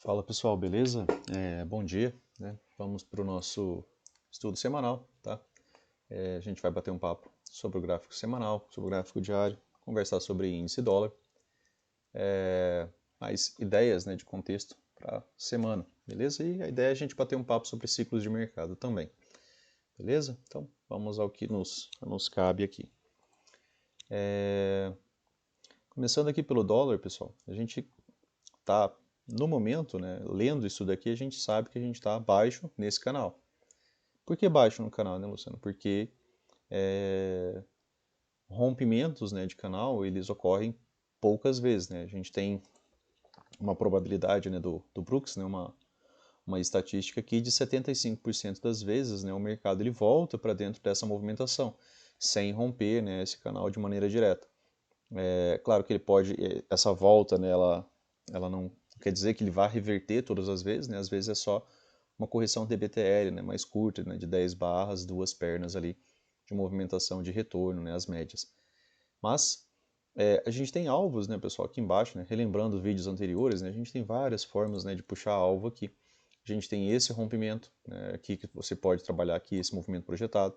Fala pessoal, beleza? Bom dia, né? Vamos para o nosso estudo semanal, tá? A gente vai bater um papo sobre o gráfico semanal, sobre o gráfico diário, conversar sobre índice dólar, mais ideias, né, de contexto para semana, beleza? E a ideia é a gente bater um papo sobre ciclos de mercado também, beleza? Então vamos ao que nos cabe aqui. Começando aqui pelo dólar, pessoal, a gente tá no momento, né, lendo isso daqui, a gente sabe que a gente está abaixo nesse canal. Por que baixo no canal, né, Luciano? Porque rompimentos, né, de canal, eles ocorrem poucas vezes, né? A gente tem uma probabilidade, né, do Brooks, né, uma estatística aqui de 75% das vezes, né, o mercado ele volta para dentro dessa movimentação, sem romper, né, esse canal de maneira direta. É claro que ele pode, essa volta, né, ela não quer dizer que ele vai reverter todas as vezes, né? Às vezes é só uma correção TBTL, né, mais curta, né, de 10 barras, duas pernas ali de movimentação de retorno, né, as médias. Mas a gente tem alvos, né, pessoal, aqui embaixo, né, relembrando vídeos anteriores, né, a gente tem várias formas, né, de puxar alvo aqui. A gente tem esse rompimento, né, aqui que você pode trabalhar aqui, esse movimento projetado,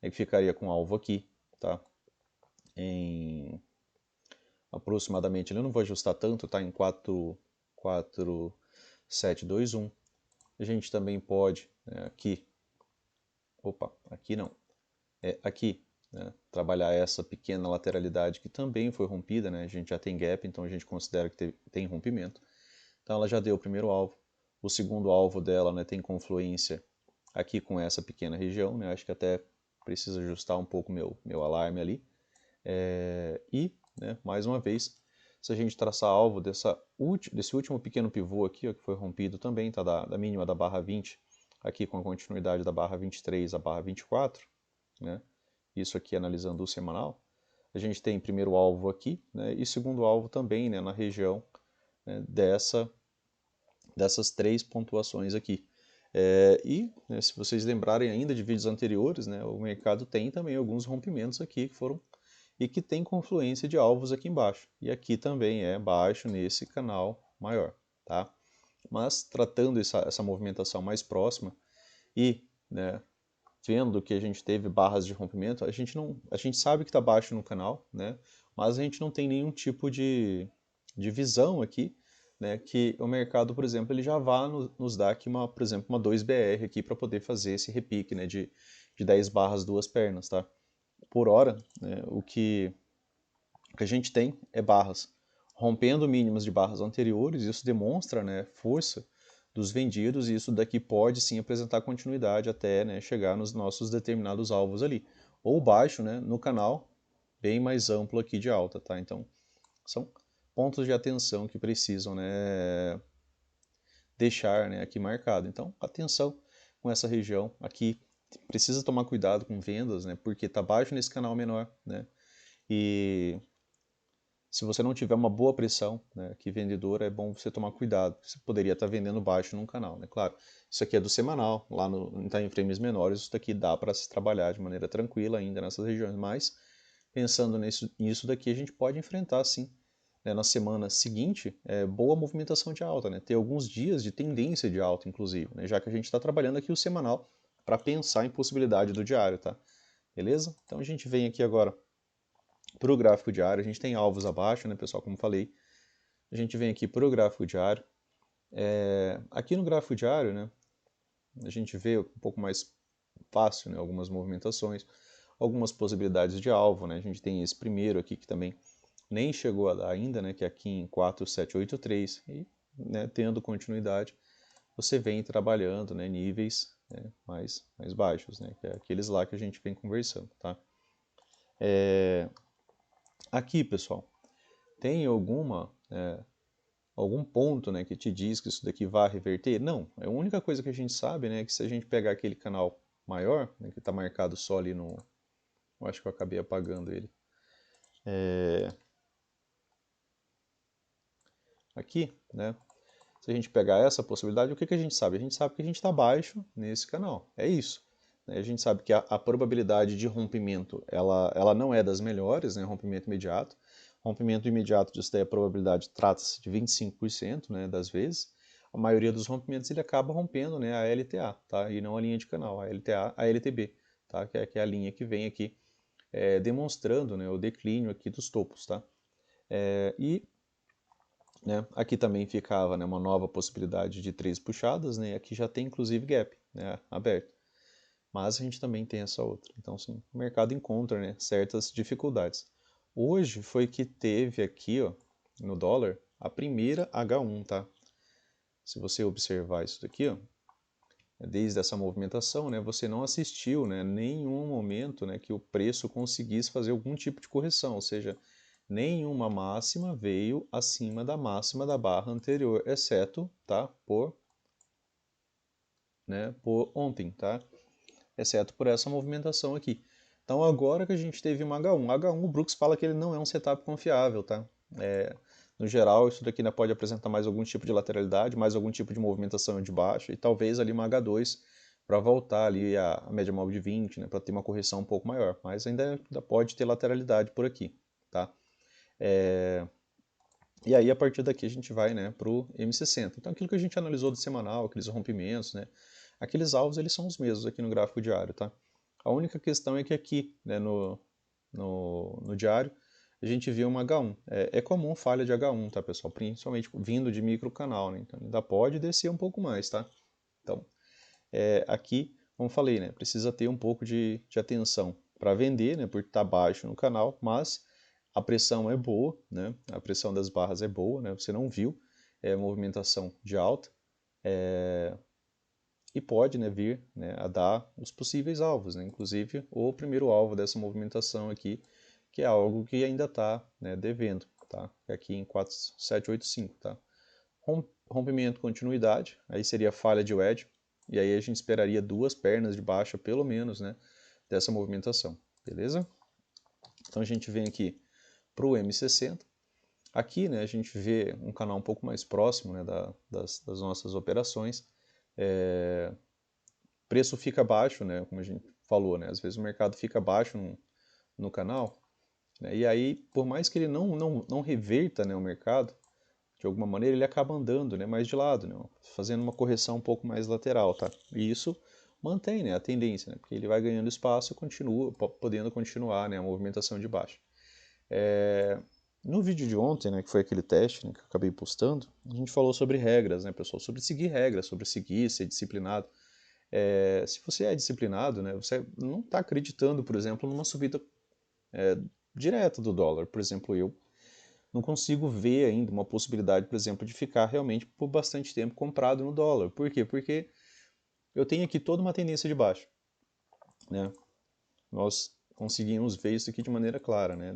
que ficaria com alvo aqui, tá? Em aproximadamente, eu não vou ajustar tanto, tá? Em 4, 7, 2, 1. A gente também pode, né, aqui, aqui não, aqui, né, trabalhar essa pequena lateralidade que também foi rompida, né? A gente já tem gap, então a gente considera que tem rompimento. Então ela já deu o primeiro alvo. O segundo alvo dela, né, tem confluência aqui com essa pequena região, né? Acho que até precisa ajustar um pouco meu alarme ali. Né, mais uma vez, se a gente traçar alvo desse último pequeno pivô aqui, ó, que foi rompido também, tá, da mínima da barra 20, aqui com a continuidade da barra 23 a barra 24, né, isso aqui analisando o semanal, a gente tem primeiro alvo aqui, né, e segundo alvo também, né, na região, né, dessas três pontuações aqui. Né, se vocês lembrarem ainda de vídeos anteriores, né, o mercado tem também alguns rompimentos aqui que foram e que tem confluência de alvos aqui embaixo. E aqui também é baixo nesse canal maior, tá? Mas tratando essa movimentação mais próxima e, né, vendo que a gente teve barras de rompimento, a gente sabe que está baixo no canal, né? Mas a gente não tem nenhum tipo de visão aqui, né? Que o mercado, por exemplo, ele já vá nos dar aqui por exemplo, uma 2BR aqui para poder fazer esse repique, né? De 10 barras, duas pernas, tá? Por hora, né, o que a gente tem é barras rompendo mínimas de barras anteriores, isso demonstra, né, força dos vendidos e isso daqui pode sim apresentar continuidade até, né, chegar nos nossos determinados alvos ali. Ou baixo, né, no canal bem mais amplo aqui de alta, tá? Então, são pontos de atenção que precisam, né, deixar, né, aqui marcado. Então, atenção com essa região aqui. Precisa tomar cuidado com vendas, né, porque está baixo nesse canal menor, né? E se você não tiver uma boa pressão, né, que vendedor, é bom você tomar cuidado. Você poderia estar vendendo baixo num canal, né? Claro, isso aqui é do semanal, lá no time frames menores, isso daqui dá para se trabalhar de maneira tranquila ainda nessas regiões, mas pensando nisso daqui, a gente pode enfrentar sim, né, na semana seguinte, boa movimentação de alta, né? Ter alguns dias de tendência de alta, inclusive, né? Já que a gente está trabalhando aqui o semanal para pensar em possibilidade do diário, tá? Beleza? Então a gente vem aqui agora para o gráfico diário, a gente tem alvos abaixo, né, pessoal, como falei. A gente vem aqui para o gráfico diário. Aqui no gráfico diário, né, a gente vê um pouco mais fácil, né, algumas movimentações, algumas possibilidades de alvo, né. A gente tem esse primeiro aqui que também nem chegou a dar ainda, né, que é aqui em 4783 e, né, tendo continuidade, você vem trabalhando, né, níveis, né, mais baixos, né, que é aqueles lá que a gente vem conversando, tá? Aqui, pessoal, tem algum ponto, né, que te diz que isso daqui vai reverter? Não, a única coisa que a gente sabe, né, é que se a gente pegar aquele canal maior, né, que está marcado só ali no... Eu acho que eu acabei apagando ele. Aqui, né, se a gente pegar essa possibilidade, o que a gente sabe? A gente sabe que a gente está abaixo nesse canal, é isso. Né? A gente sabe que a probabilidade de rompimento, ela não é das melhores, né, rompimento imediato. Rompimento imediato disso daí, a probabilidade trata-se de 25%, né, das vezes. a maioria dos rompimentos ele acaba rompendo, né, a LTA, tá? E não a linha de canal, a LTA, a LTB, tá? Que é a linha que vem aqui demonstrando, né, o declínio aqui dos topos, tá? Né, aqui também ficava, né, uma nova possibilidade de 3 puxadas, né? E aqui já tem inclusive gap, né, aberto. Mas a gente também tem essa outra. Então, sim, o mercado encontra, né, certas dificuldades. Hoje foi que teve aqui, ó, no dólar, a primeira H1, tá? Se você observar isso daqui, ó, desde essa movimentação, né, você não assistiu, né, nenhum momento, né, que o preço conseguisse fazer algum tipo de correção, ou seja, nenhuma máxima veio acima da máxima da barra anterior, exceto, tá, por ontem, tá? Exceto por essa movimentação aqui. Então agora que a gente teve uma H1, H1 o Brooks fala que ele não é um setup confiável, tá? No geral, isso daqui ainda pode apresentar mais algum tipo de lateralidade, mais algum tipo de movimentação de baixo e talvez ali uma H2 para voltar ali a média móvel de 20, né, para ter uma correção um pouco maior, mas ainda pode ter lateralidade por aqui, tá? E aí a partir daqui a gente vai, né, para o M60. Então aquilo que a gente analisou do semanal, aqueles rompimentos, né, aqueles alvos eles são os mesmos aqui no gráfico diário, tá? A única questão é que aqui, né, no diário, a gente vê uma H1. É comum falha de H1, tá, pessoal? Principalmente vindo de microcanal, né? Então ainda pode descer um pouco mais, tá? Então, aqui, como falei, né, precisa ter um pouco de atenção para vender, né, por estar baixo no canal, mas a pressão é boa, né, a pressão das barras é boa, né, você não viu movimentação de alta, e pode, né, vir, né, a dar os possíveis alvos, né, inclusive o primeiro alvo dessa movimentação aqui, que é algo que ainda está, né, devendo, tá, aqui em 4785, tá. Rompimento, continuidade, aí seria falha de wedge, e aí a gente esperaria duas pernas de baixa, pelo menos, né, dessa movimentação, beleza? Então a gente vem aqui para o M60, aqui, né, a gente vê um canal um pouco mais próximo, né, das nossas operações, preço fica baixo, né, como a gente falou, né, às vezes o mercado fica baixo no canal, né, e aí, por mais que ele não reverta, né, o mercado, de alguma maneira ele acaba andando, né, mais de lado, né, fazendo uma correção um pouco mais lateral, tá? E isso mantém, né, a tendência, né, porque ele vai ganhando espaço e continua, podendo continuar, né, a movimentação de baixo. No vídeo de ontem, né, que foi aquele teste, né, que eu acabei postando, a gente falou sobre regras, né, pessoal, sobre seguir regras, sobre seguir, ser disciplinado. Se você é disciplinado, né, você não está acreditando, por exemplo, numa subida direta do dólar. Por exemplo, eu não consigo ver ainda uma possibilidade, por exemplo, de ficar realmente por bastante tempo comprado no dólar. Por quê? Porque eu tenho aqui toda uma tendência de baixo, né? Nós conseguimos ver isso aqui de maneira clara, né?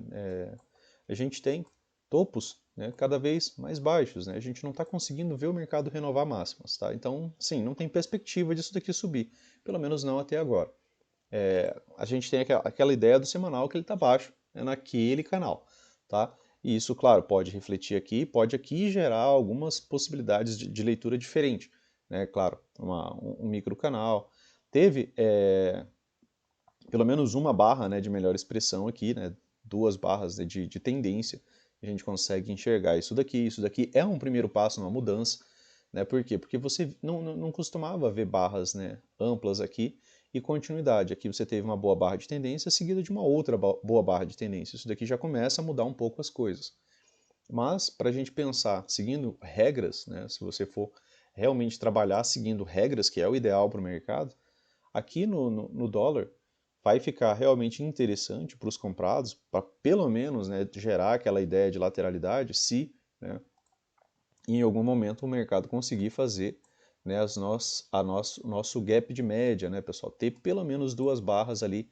A gente tem topos, né, cada vez mais baixos, né? A gente não está conseguindo ver o mercado renovar máximas, tá? Então, sim, não tem perspectiva disso daqui subir, pelo menos não até agora. A gente tem aquela ideia do semanal que ele está baixo, né, naquele canal, tá? E isso, claro, pode refletir aqui, pode aqui gerar algumas possibilidades de leitura diferente, né? Claro, um micro canal. Teve pelo menos uma barra, né, de melhor expressão aqui, né? Duas barras, né, de tendência. A gente consegue enxergar isso daqui. Isso daqui é um primeiro passo numa mudança, né? Por quê? Porque você não costumava ver barras, né, amplas aqui e continuidade. Aqui você teve uma boa barra de tendência seguida de uma outra boa barra de tendência. Isso daqui já começa a mudar um pouco as coisas. Mas para a gente pensar seguindo regras, né, se você for realmente trabalhar seguindo regras, que é o ideal para o mercado, aqui no dólar vai ficar realmente interessante para os comprados, para pelo menos, né, gerar aquela ideia de lateralidade, se, né, em algum momento o mercado conseguir fazer, né, o nosso gap de média, né, pessoal, ter pelo menos duas barras ali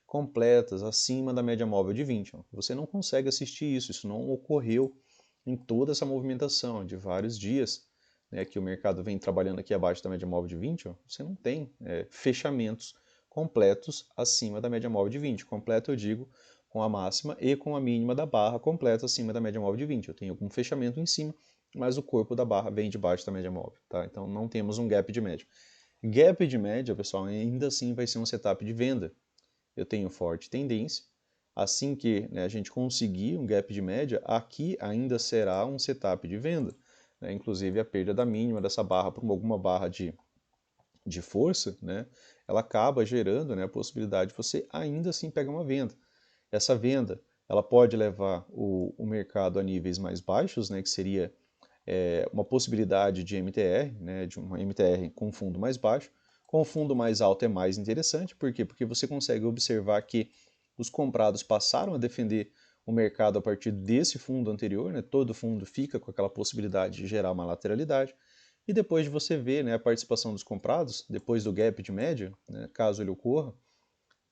completas acima da média móvel de 20. Ó. Você não consegue assistir isso, isso não ocorreu em toda essa movimentação de vários dias, né, que o mercado vem trabalhando aqui abaixo da média móvel de 20, ó, você não tem fechamentos completos acima da média móvel de 20. Completo eu digo com a máxima e com a mínima da barra completa acima da média móvel de 20. Eu tenho algum fechamento em cima, mas o corpo da barra vem debaixo da média móvel. Tá? Então não temos um gap de média. Gap de média, pessoal, ainda assim vai ser um setup de venda. Eu tenho forte tendência. Assim que, né, a gente conseguir um gap de média, aqui ainda será um setup de venda. né? Inclusive a perda da mínima dessa barra por alguma barra de força, né? Ela acaba gerando, né, a possibilidade de você ainda assim pegar uma venda. Essa venda ela pode levar o mercado a níveis mais baixos, né, que seria uma possibilidade de MTR, né, de uma MTR com fundo mais baixo. Com fundo mais alto é mais interessante, por quê? Porque você consegue observar que os comprados passaram a defender o mercado a partir desse fundo anterior, né, todo fundo fica com aquela possibilidade de gerar uma lateralidade, e depois de você ver, né, a participação dos comprados, depois do gap de média, né, caso ele ocorra,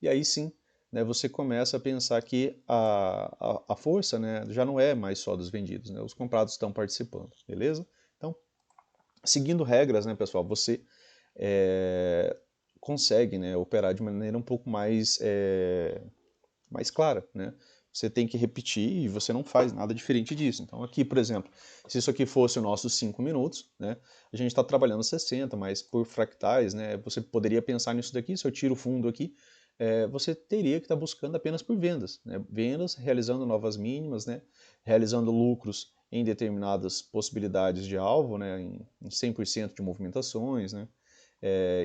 e aí sim, né, você começa a pensar que a força, né, já não é mais só dos vendidos, né, os comprados estão participando, beleza? Então, seguindo regras, né, pessoal, você consegue, né, operar de maneira um pouco mais clara, né? Você tem que repetir e você não faz nada diferente disso. Então aqui, por exemplo, se isso aqui fosse o nosso 5 minutos, né, a gente está trabalhando 60, mas por fractais, né, você poderia pensar nisso daqui, se eu tiro o fundo aqui, você teria que estar buscando apenas por vendas, né? Vendas, realizando novas mínimas, né, realizando lucros em determinadas possibilidades de alvo, né, em 100% de movimentações, né,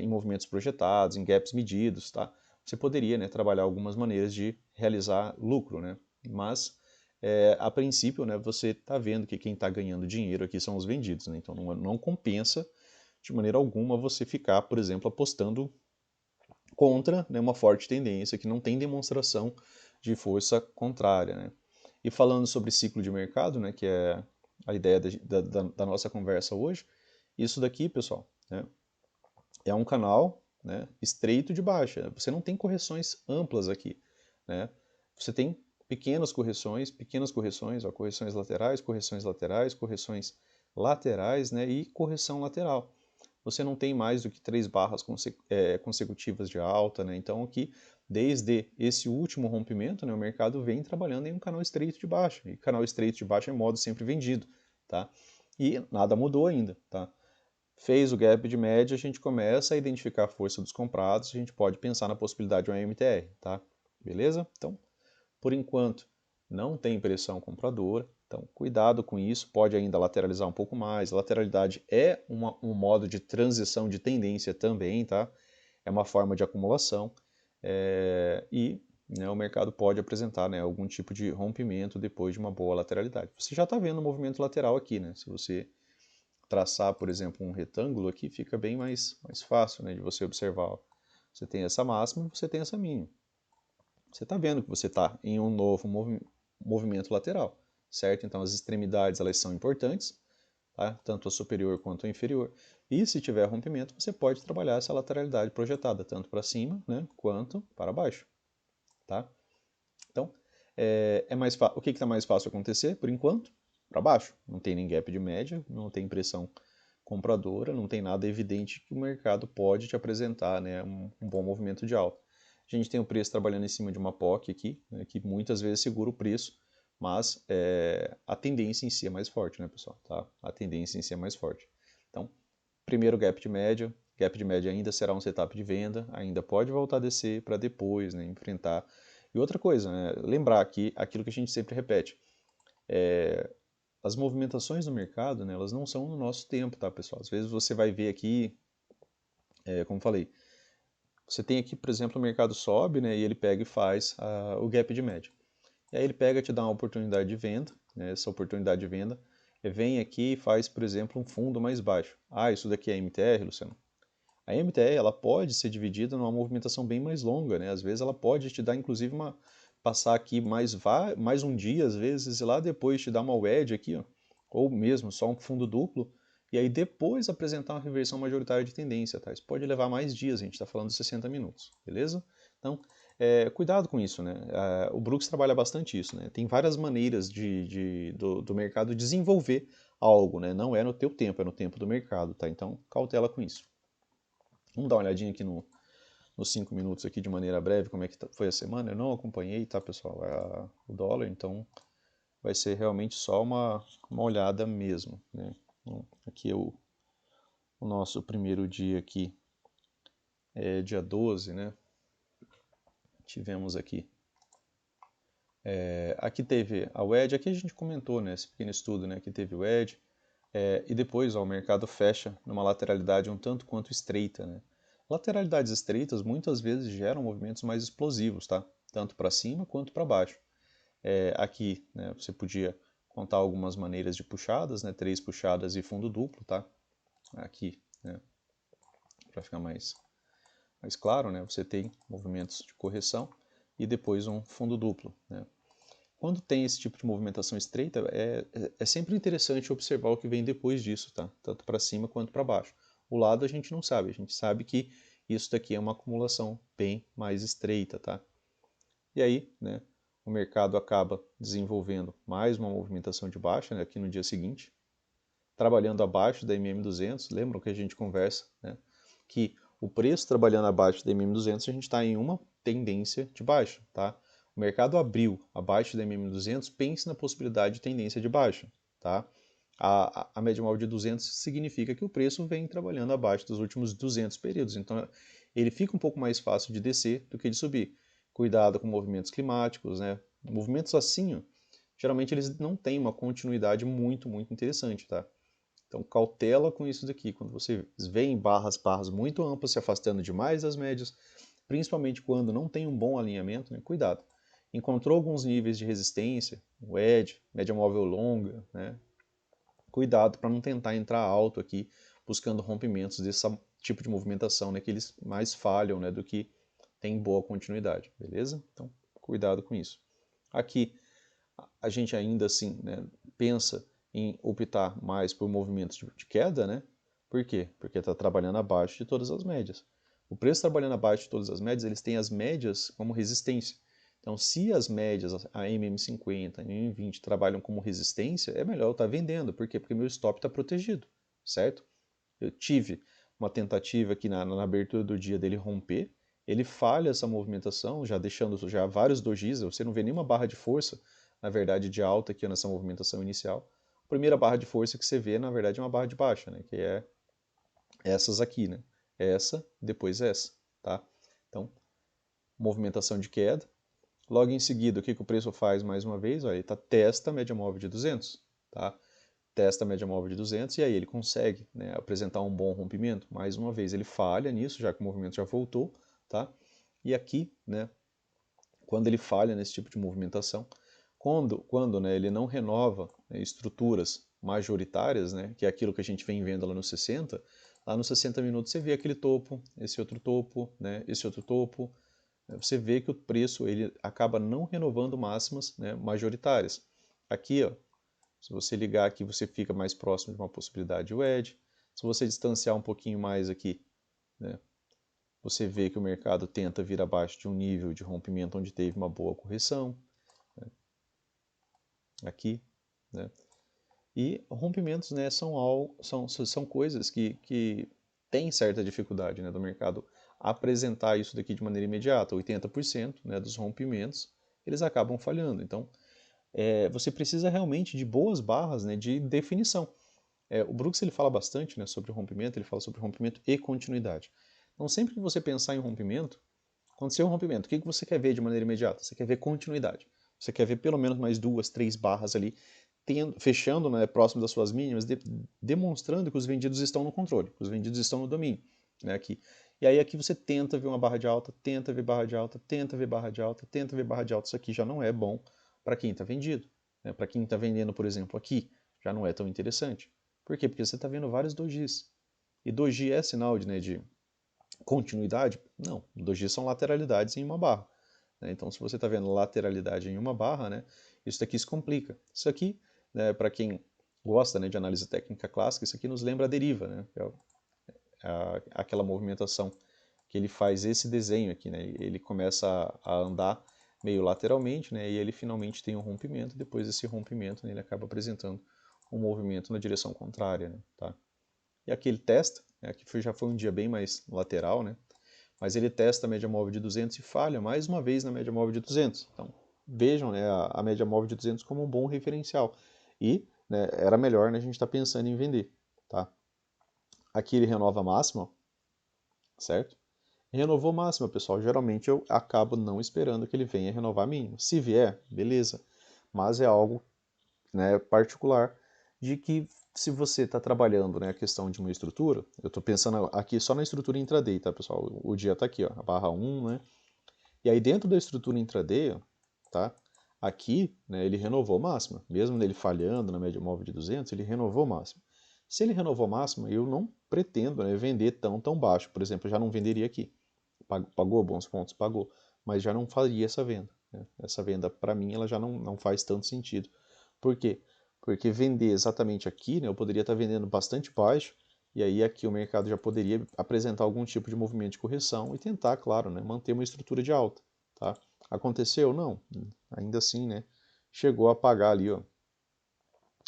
em movimentos projetados, em gaps medidos, tá? Você poderia, né, trabalhar algumas maneiras de realizar lucro, né? Mas a princípio, né, você está vendo que quem está ganhando dinheiro aqui são os vendidos, né? Então não compensa de maneira alguma você ficar, por exemplo, apostando contra, né, uma forte tendência que não tem demonstração de força contrária, né? E falando sobre ciclo de mercado, né, que é a ideia da nossa conversa hoje, isso daqui, pessoal, né, é um canal, né, estreito de baixa. Você não tem correções amplas aqui, né? Você tem pequenas correções, ó, correções laterais, correções laterais, correções laterais, né, e correção lateral. Você não tem mais do que 3 barras consecutivas de alta, né? Então aqui, desde esse último rompimento, né, o mercado vem trabalhando em um canal estreito de baixa. E canal estreito de baixa é modo sempre vendido, tá? E nada mudou ainda, tá? Fez o gap de média, a gente começa a identificar a força dos comprados, a gente pode pensar na possibilidade de uma MTR, tá? Beleza? Então, por enquanto, não tem pressão compradora, então cuidado com isso, pode ainda lateralizar um pouco mais. A lateralidade é um modo de transição de tendência também, tá? É uma forma de acumulação e, né, o mercado pode apresentar, né, algum tipo de rompimento depois de uma boa lateralidade. Você já está vendo o movimento lateral aqui, né? Se você traçar, por exemplo, um retângulo aqui, fica bem mais fácil, né, de você observar. Você tem essa máxima, você tem essa mínima. Você está vendo que você está em um novo movimento lateral, certo? Então as extremidades elas são importantes, tá? Tanto a superior quanto a inferior. E se tiver rompimento, você pode trabalhar essa lateralidade projetada, tanto para cima, né, quanto para baixo. Tá? Então, o que está mais fácil acontecer, por enquanto? Para baixo. Não tem nem gap de média, não tem pressão compradora, não tem nada evidente que o mercado pode te apresentar, né, um bom movimento de alta. A gente tem o preço trabalhando em cima de uma POC aqui, né, que muitas vezes segura o preço, mas a tendência em si é mais forte, né, pessoal? Tá? A tendência em si é mais forte. Então, primeiro gap de média ainda será um setup de venda, ainda pode voltar a descer para depois, né, enfrentar. E outra coisa, né, lembrar aqui aquilo que a gente sempre repete, as movimentações no mercado, né, elas não são no nosso tempo, tá, pessoal? Às vezes você vai ver aqui, como falei, você tem aqui, por exemplo, o mercado sobe, né, e ele pega e faz o gap de média. E aí ele pega e te dá uma oportunidade de venda, né, essa oportunidade de venda, vem aqui e faz, por exemplo, um fundo mais baixo. Ah, isso daqui é MTR, Luciano? A MTR ela pode ser dividida numa movimentação bem mais longa, né? Às vezes ela pode te dar inclusive passar aqui mais um dia, às vezes, e lá depois te dar uma wedge aqui, ó, ou mesmo só um fundo duplo, e aí depois apresentar uma reversão majoritária de tendência, tá? Isso pode levar mais dias, a gente está falando de 60 minutos, beleza? Então, cuidado com isso, né? O Brooks trabalha bastante isso, né? Tem várias maneiras do mercado desenvolver algo, né? Não é no teu tempo, é no tempo do mercado, tá? Então, cautela com isso. Vamos dar uma olhadinha aqui nos 5 minutos aqui de maneira breve, como é que foi a semana. Eu não acompanhei, tá, pessoal? O dólar, então vai ser realmente só uma olhada mesmo, né? Bom, aqui é o nosso primeiro dia aqui, dia 12, né? Tivemos aqui. Aqui teve a wedge, aqui a gente comentou, né? Esse pequeno estudo, né? Aqui teve o wedge, E depois ó, o mercado fecha numa lateralidade um tanto quanto estreita, né? Lateralidades estreitas muitas vezes geram movimentos mais explosivos, tá? Tanto para cima quanto para baixo. Aqui, né, você podia contar algumas maneiras de puxadas, né? 3 puxadas e fundo duplo, tá? Aqui, né? Para ficar mais claro, né? Você tem movimentos de correção e depois um fundo duplo, né? Quando tem esse tipo de movimentação estreita, é sempre interessante observar o que vem depois disso, tá? Tanto para cima quanto para baixo. O lado a gente não sabe, a gente sabe que isso daqui é uma acumulação bem mais estreita, tá? E aí, né, o mercado acaba desenvolvendo mais uma movimentação de baixa, né, aqui no dia seguinte, trabalhando abaixo da MM200. Lembram que a gente conversa, né, que o preço trabalhando abaixo da MM200 a gente está em uma tendência de baixa, tá? O mercado abriu abaixo da MM200, pense na possibilidade de tendência de baixa, tá? A média móvel de 200 significa que o preço vem trabalhando abaixo dos últimos 200 períodos, então ele fica um pouco mais fácil de descer do que de subir. Cuidado com movimentos climáticos, né? Movimentos assim, ó, geralmente eles não têm uma continuidade muito interessante, tá? Então cautela com isso daqui. Quando você vê em barras muito amplas se afastando demais das médias, principalmente quando não tem um bom alinhamento, né? Cuidado. Encontrou alguns níveis de resistência, o edge, média móvel longa, né? Cuidado para não tentar entrar alto aqui, buscando rompimentos desse tipo de movimentação, né? Que eles mais falham, né? Do que tem boa continuidade, beleza? Então cuidado com isso. Aqui a gente ainda assim, né, pensa em optar mais por movimentos de queda, né? Por quê? Porque está trabalhando abaixo de todas as médias. O preço trabalhando abaixo de todas as médias, eles têm as médias como resistência. Então, se as médias, a MM50, a MM20, trabalham como resistência, é melhor eu estar vendendo. Por quê? Porque meu stop está protegido, certo? Eu tive uma tentativa aqui na abertura do dia dele romper, ele falha essa movimentação, já deixando já vários dojis, você não vê nenhuma barra de força, na verdade, de alta aqui nessa movimentação inicial. A primeira barra de força que você vê, na verdade, é uma barra de baixa, né? Que é essas aqui, né? Essa, depois essa, tá? Então, movimentação de queda. Logo em seguida, o que, que o preço faz mais uma vez? Olha, ele testa a média móvel de 200, tá? Testa a média móvel de 200 e aí ele consegue, né, apresentar um bom rompimento. Mais uma vez, ele falha nisso, já que o movimento já voltou, tá? E aqui, né, quando ele falha nesse tipo de movimentação, quando né, ele não renova, né, estruturas majoritárias, né, que é aquilo que a gente vem vendo lá nos 60 minutos você vê aquele topo, esse outro topo, né, esse outro topo, você vê que o preço ele acaba não renovando máximas, né, majoritárias. Aqui, ó, se você ligar aqui, você fica mais próximo de uma possibilidade de wedge. Se você distanciar um pouquinho mais aqui, né, você vê que o mercado tenta vir abaixo de um nível de rompimento onde teve uma boa correção, né, aqui, né. E rompimentos, né, são coisas que têm certa dificuldade, né, do mercado apresentar isso daqui de maneira imediata. 80%, né, dos rompimentos eles acabam falhando. Então, você precisa realmente de boas barras, né, de definição. O Brooks ele fala bastante, né, sobre rompimento, ele fala sobre rompimento e continuidade. Então, sempre que você pensar em rompimento, aconteceu um rompimento, o que você quer ver de maneira imediata? Você quer ver continuidade. Você quer ver pelo menos mais 2, 3 barras ali, fechando, né, próximo das suas mínimas, demonstrando que os vendidos estão no controle, que os vendidos estão no domínio. Né, aqui. E aí aqui você tenta ver uma barra de alta, tenta ver barra de alta, tenta ver barra de alta, tenta ver barra de alta. Isso aqui já não é bom para quem está vendido. Né? Para quem está vendendo, por exemplo, aqui, já não é tão interessante. Por quê? Porque você está vendo vários dojis. E doji é sinal de, né, de continuidade? Não, dojis são lateralidades em uma barra. Né? Então, se você está vendo lateralidade em uma barra, né, isso daqui se complica. Isso aqui, né, para quem gosta, né, de análise técnica clássica, isso aqui nos lembra a deriva, né, que é aquela movimentação que ele faz esse desenho aqui. Né, ele começa a andar meio lateralmente, né, e ele finalmente tem um rompimento. Depois desse rompimento, né, ele acaba apresentando um movimento na direção contrária. Né, tá? E aqui ele testa, né, aqui já foi um dia bem mais lateral, né, mas ele testa a média móvel de 200 e falha mais uma vez na média móvel de 200. Então, vejam, né, a média móvel de 200 como um bom referencial. E, né, era melhor, né, a gente estar pensando em vender. Tá? Aqui ele renova a máxima, certo? Renovou máxima, pessoal. Geralmente eu acabo não esperando que ele venha renovar a mínima. Se vier, beleza. Mas é algo, né, particular de que se você está trabalhando, né, a questão de uma estrutura, eu estou pensando aqui só na estrutura intraday, tá, pessoal? O dia está aqui, ó, a barra 1, né? E aí dentro da estrutura intraday, ó, tá? Aqui, né, ele renovou máxima. Mesmo ele falhando na média móvel de 200, ele renovou máxima. Se ele renovou máxima, eu não pretendo, né, vender tão baixo. Por exemplo, eu já não venderia aqui. Pagou bons pontos? Pagou. Mas já não faria essa venda, né? Essa venda, para mim, ela já não faz tanto sentido. Por quê? Porque vender exatamente aqui, né, eu poderia estar vendendo bastante baixo, e aí aqui o mercado já poderia apresentar algum tipo de movimento de correção e tentar, claro, né, manter uma estrutura de alta. Tá? Aconteceu? Não. Ainda assim, né, chegou a pagar ali, ó,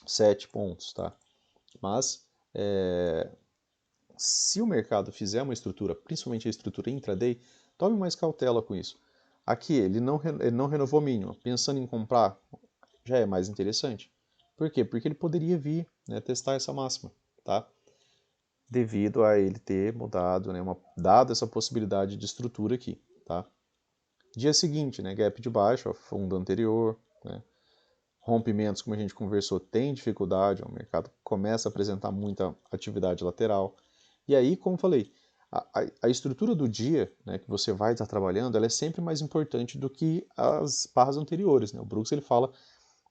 7 pontos. Tá? Mas, se o mercado fizer uma estrutura, principalmente a estrutura intraday, tome mais cautela com isso. Aqui ele não renovou mínima. Pensando em comprar, já é mais interessante. Por quê? Porque ele poderia vir, né, testar essa máxima, tá? Devido a ele ter mudado, né, dado essa possibilidade de estrutura aqui, tá? Dia seguinte, né, gap de baixo, ó, fundo anterior, né, rompimentos, como a gente conversou, tem dificuldade, ó, o mercado começa a apresentar muita atividade lateral. E aí, como falei, a estrutura do dia, né, que você vai estar trabalhando, ela é sempre mais importante do que as barras anteriores, né? O Brooks ele fala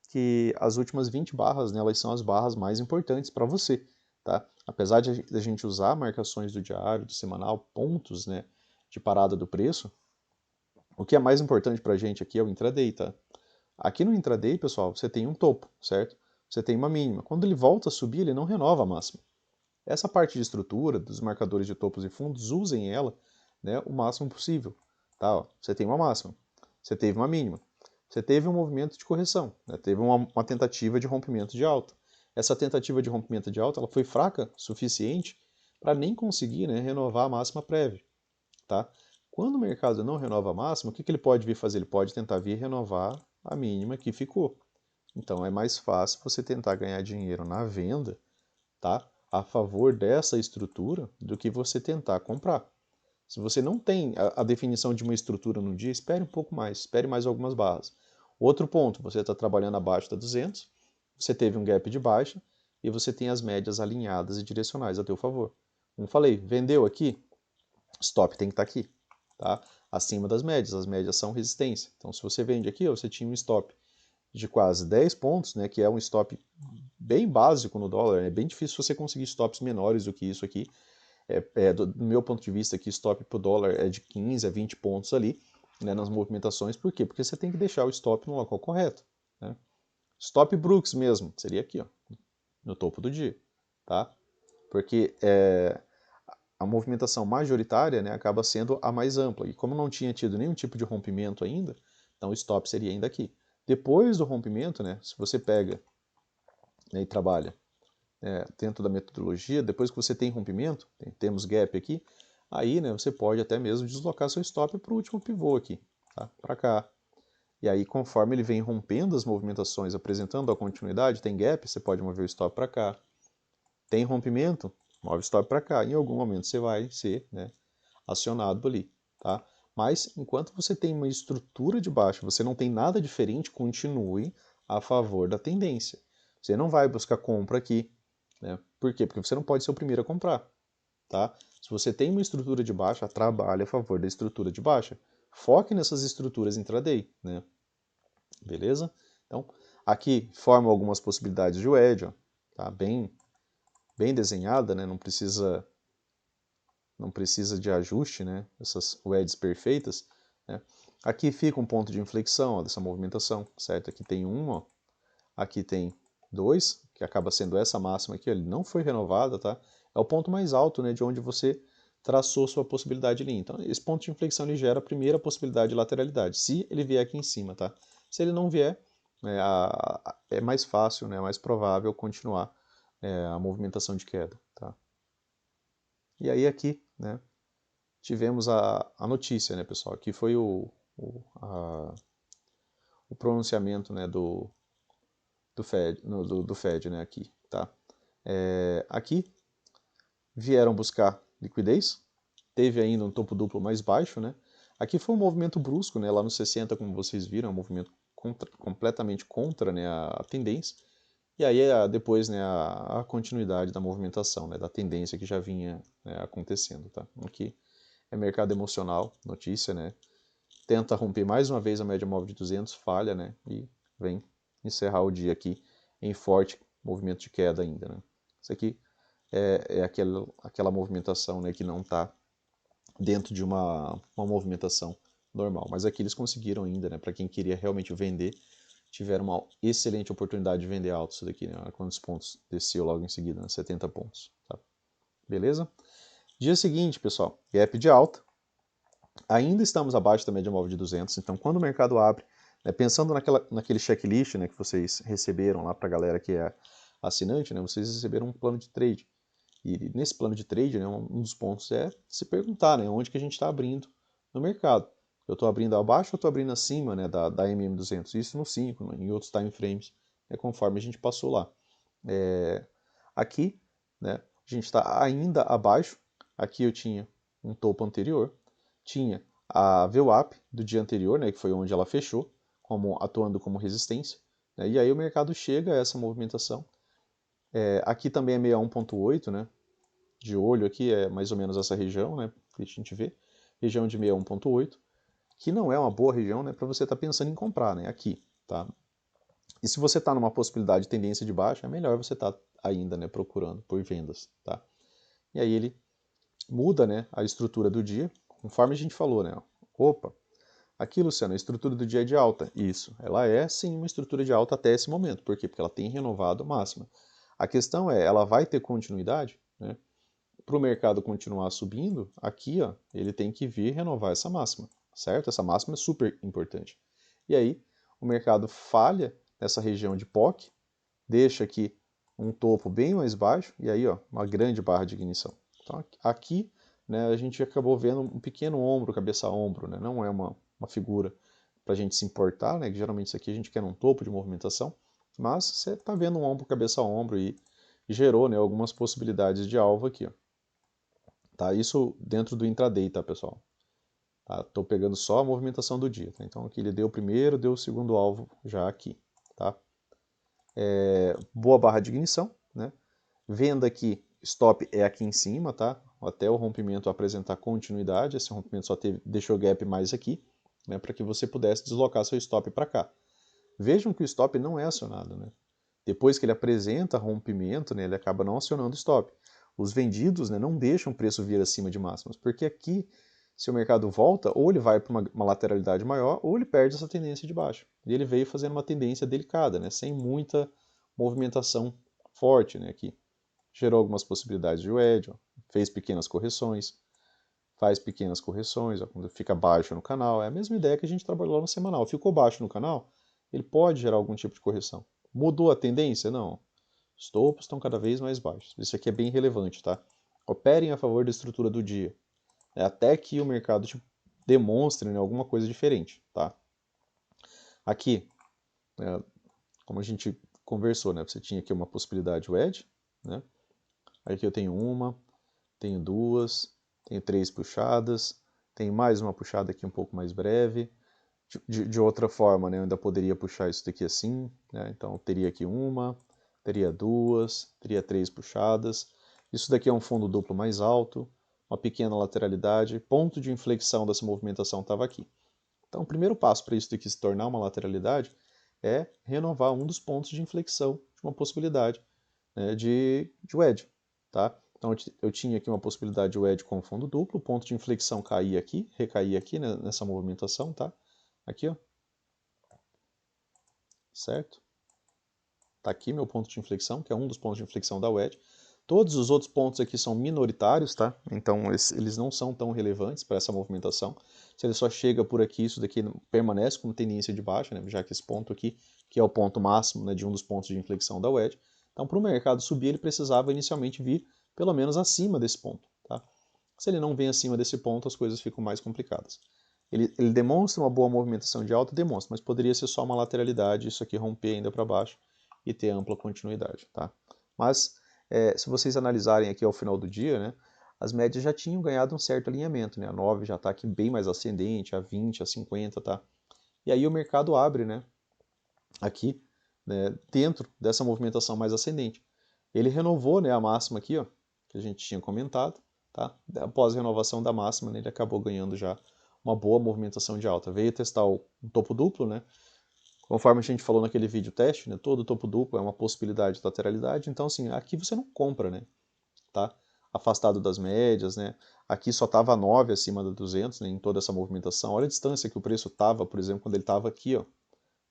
que as últimas 20 barras, né, elas são as barras mais importantes para você, tá? Apesar de a gente usar marcações do diário, do semanal, pontos, né, de parada do preço, o que é mais importante para a gente aqui é o intraday, tá? Aqui no intraday, pessoal, você tem um topo, certo? Você tem uma mínima. Quando ele volta a subir, ele não renova a máxima. Essa parte de estrutura, dos marcadores de topos e fundos, usem ela, né, o máximo possível. Tá? Ó, você tem uma máxima, você teve uma mínima, você teve um movimento de correção, né, teve uma tentativa de rompimento de alta. Essa tentativa de rompimento de alta ela foi fraca o suficiente para nem conseguir, né, renovar a máxima prévia. Tá? Quando o mercado não renova a máxima, o que ele pode vir fazer? Ele pode tentar vir renovar a mínima que ficou. Então é mais fácil você tentar ganhar dinheiro na venda, tá, a favor dessa estrutura do que você tentar comprar. Se você não tem a definição de uma estrutura no dia, espere um pouco mais, espere mais algumas barras. Outro ponto, você está trabalhando abaixo da 200, você teve um gap de baixa e você tem as médias alinhadas e direcionais a teu favor. Como falei, vendeu aqui, stop tem que estar aqui, tá? Acima das médias, as médias são resistência. Então, se você vende aqui, você tinha um stop de quase 10 pontos, né, que é um stop bem básico no dólar. É bem difícil você conseguir stops menores do que isso aqui. Do meu ponto de vista aqui, stop para o dólar é de 15 a 20 pontos ali, né, nas movimentações. Por quê? Porque você tem que deixar o stop no local correto. Né? Stop Brooks mesmo, seria aqui, ó, no topo do dia. Tá? Porque a movimentação majoritária, né, acaba sendo a mais ampla. E como não tinha tido nenhum tipo de rompimento ainda, então o stop seria ainda aqui. Depois do rompimento, né, se você pega, né, e trabalha dentro da metodologia, depois que você tem rompimento, temos gap aqui, aí, né, você pode até mesmo deslocar seu stop para o último pivô aqui, tá? Para cá. E aí, conforme ele vem rompendo as movimentações, apresentando a continuidade, tem gap, você pode mover o stop para cá. Tem rompimento, move o stop para cá. Em algum momento você vai ser, né, acionado ali, tá? Mas enquanto você tem uma estrutura de baixo, você não tem nada diferente, continue a favor da tendência. Você não vai buscar compra aqui, né? Por quê? Porque você não pode ser o primeiro a comprar, tá? Se você tem uma estrutura de baixa, trabalhe a favor da estrutura de baixa. Foque nessas estruturas intraday, né? Beleza? Então, aqui forma algumas possibilidades de wedge, ó, tá? Bem desenhada, né? Não precisa de ajuste, né? Essas wedges perfeitas, né? Aqui fica um ponto de inflexão, ó, dessa movimentação, certo? Aqui tem um, ó. Aqui tem 2, que acaba sendo essa máxima aqui, ele não foi renovada, tá? É o ponto mais alto, né, de onde você traçou sua possibilidade ali. Então, esse ponto de inflexão ele gera a primeira possibilidade de lateralidade, se ele vier aqui em cima, tá? Se ele não vier, é mais fácil, né, é mais provável continuar a movimentação de queda, tá? E aí aqui, né, tivemos a notícia, né, pessoal? Aqui foi o pronunciamento, né, do Fed, do Fed, né, aqui, tá? Aqui vieram buscar liquidez, teve ainda um topo duplo mais baixo, né? Aqui foi um movimento brusco, né? Lá no 60, como vocês viram, um movimento completamente contra, né, a tendência. E aí depois, né, a continuidade da movimentação, né, da tendência que já vinha, né, acontecendo, tá? Aqui é mercado emocional, notícia, né? Tenta romper mais uma vez a média móvel de 200, falha, né? E vem encerrar o dia aqui em forte movimento de queda ainda, né? Isso aqui é aquela movimentação, né, que não está dentro de uma movimentação normal. Mas aqui eles conseguiram ainda, né? Para quem queria realmente vender, tiveram uma excelente oportunidade de vender alto isso daqui, né? Olha quantos pontos desceu logo em seguida, né? 70 pontos, tá? Beleza? Dia seguinte, pessoal, gap de alta. Ainda estamos abaixo da média móvel de 200, então quando o mercado abre, né, pensando naquele checklist, né, que vocês receberam lá para a galera que é assinante, né, vocês receberam um plano de trade. E nesse plano de trade, né, um dos pontos é se perguntar, né, onde que a gente está abrindo no mercado. Eu estou abrindo abaixo ou estou abrindo acima, né, da MM200? Isso no 5, né, em outros time frames, né, conforme a gente passou lá. Aqui, né, a gente está ainda abaixo. Aqui eu tinha um topo anterior, tinha a VWAP do dia anterior, né, que foi onde ela fechou, atuando como resistência, né, e aí o mercado chega a essa movimentação. Aqui também é 61.8, né, de olho aqui é mais ou menos essa região, né, que a gente vê, região de 61.8, que não é uma boa região, né, para você estar pensando em comprar, né, aqui, tá? E se você está numa possibilidade de tendência de baixa, é melhor você estar ainda, né, procurando por vendas, tá? E aí ele muda, né, a estrutura do dia, conforme a gente falou, né? Opa, aqui, Luciano, a estrutura do dia é de alta. Isso, ela é sim uma estrutura de alta até esse momento. Por quê? Porque ela tem renovado a máxima. A questão é, ela vai ter continuidade, né? Para o mercado continuar subindo, aqui, ó, ele tem que vir renovar essa máxima, certo? Essa máxima é super importante. E aí, o mercado falha nessa região de POC, deixa aqui um topo bem mais baixo, e aí, ó, uma grande barra de ignição. Então, aqui, né, a gente acabou vendo um pequeno ombro, cabeça-ombro, né? Não é uma figura para a gente se importar, né? Que geralmente isso aqui a gente quer um topo de movimentação, mas você está vendo um ombro, cabeça-ombro e gerou, né, algumas possibilidades de alvo aqui, ó. Tá? Isso dentro do intraday, tá, pessoal? Estou pegando só a movimentação do dia. Tá? Então aqui ele deu o primeiro, deu o segundo alvo já aqui. Tá? Boa barra de ignição, né? Venda aqui, stop é aqui em cima, tá? Até o rompimento apresentar continuidade, esse rompimento só deixou gap mais aqui, né? Para que você pudesse deslocar seu stop para cá. Vejam que o stop não é acionado, né? Depois que ele apresenta rompimento, né, ele acaba não acionando o stop. Os vendidos, né, não deixam o preço vir acima de máximas, porque aqui, se o mercado volta, ou ele vai para uma lateralidade maior, ou ele perde essa tendência de baixo. E ele veio fazendo uma tendência delicada, né, sem muita movimentação forte, né, aqui. Gerou algumas possibilidades de wedge, ó, fez pequenas correções, faz pequenas correções, ó, quando fica baixo no canal. É a mesma ideia que a gente trabalhou no semanal. Ficou baixo no canal, ele pode gerar algum tipo de correção. Mudou a tendência? Não. Os topos estão cada vez mais baixos. Isso aqui é bem relevante, tá? Operem a favor da estrutura do dia, até que o mercado demonstre, né, alguma coisa diferente, tá? Aqui, como a gente conversou, né, você tinha aqui uma possibilidade wedge, né? Aqui eu tenho uma, tenho duas, tenho três puxadas, tenho mais uma puxada aqui um pouco mais breve. De outra forma, né, eu ainda poderia puxar isso daqui assim, né? Então teria aqui uma, teria duas, teria três puxadas. Isso daqui é um fundo duplo mais alto, uma pequena lateralidade, ponto de inflexão dessa movimentação estava aqui. Então o primeiro passo para isso daqui se tornar uma lateralidade é renovar um dos pontos de inflexão de uma possibilidade, né, de wedge, tá? Então eu tinha aqui uma possibilidade de wedge com fundo duplo, o ponto de inflexão caía aqui, recaía aqui, né, nessa movimentação, tá? Aqui, ó. Certo? Tá aqui meu ponto de inflexão, que é um dos pontos de inflexão da wedge. Todos os outros pontos aqui são minoritários, tá? Então eles não são tão relevantes para essa movimentação. Se ele só chega por aqui, isso daqui permanece como tendência de baixa, né? Já que esse ponto aqui, que é o ponto máximo, né, de um dos pontos de inflexão da wedge. Então, para o mercado subir, ele precisava inicialmente vir pelo menos acima desse ponto, tá? Se ele não vem acima desse ponto, as coisas ficam mais complicadas. Ele demonstra uma boa movimentação de alta, demonstra, mas poderia ser só uma lateralidade, isso aqui romper ainda para baixo e ter ampla continuidade, tá? Mas se vocês analisarem aqui ao final do dia, né, as médias já tinham ganhado um certo alinhamento, né? A 9 já está aqui bem mais ascendente, a 20, a 50, tá? E aí o mercado abre, né, aqui né, dentro dessa movimentação mais ascendente. Ele renovou, né, a máxima aqui, ó, que a gente tinha comentado, tá? Após a renovação da máxima, né, ele acabou ganhando já uma boa movimentação de alta. Veio testar o topo duplo, né? Conforme a gente falou naquele vídeo teste, né, todo topo duplo é uma possibilidade de lateralidade, então assim, aqui você não compra, né? Tá? Afastado das médias, né? Aqui só estava 9 acima da 200, né, em toda essa movimentação. Olha a distância que o preço estava, por exemplo, quando ele estava aqui, ó,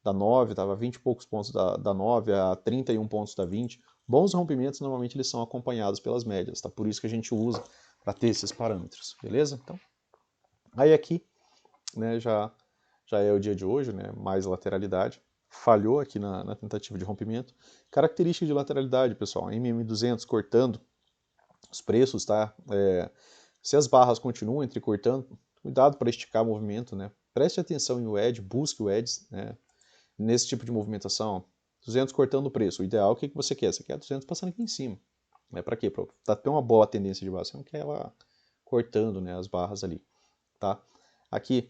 da 9, estava 20 e poucos pontos da 9 a 31 pontos da 20. Bons rompimentos normalmente eles são acompanhados pelas médias, tá? Por isso que a gente usa para ter esses parâmetros, beleza? Então, aí aqui, né, já é o dia de hoje, né, mais lateralidade. Falhou aqui na tentativa de rompimento. Característica de lateralidade, pessoal, MM200 cortando os preços, tá? Se as barras continuam entrecortando, cuidado para esticar o movimento, né? Preste atenção em o edge, busque o edge, né? Nesse tipo de movimentação, 200 cortando o preço. O ideal, o que você quer? Você quer 200 passando aqui em cima. Para quê? Para ter uma boa tendência de baixa. Você não quer ela cortando, né, as barras ali, tá? Aqui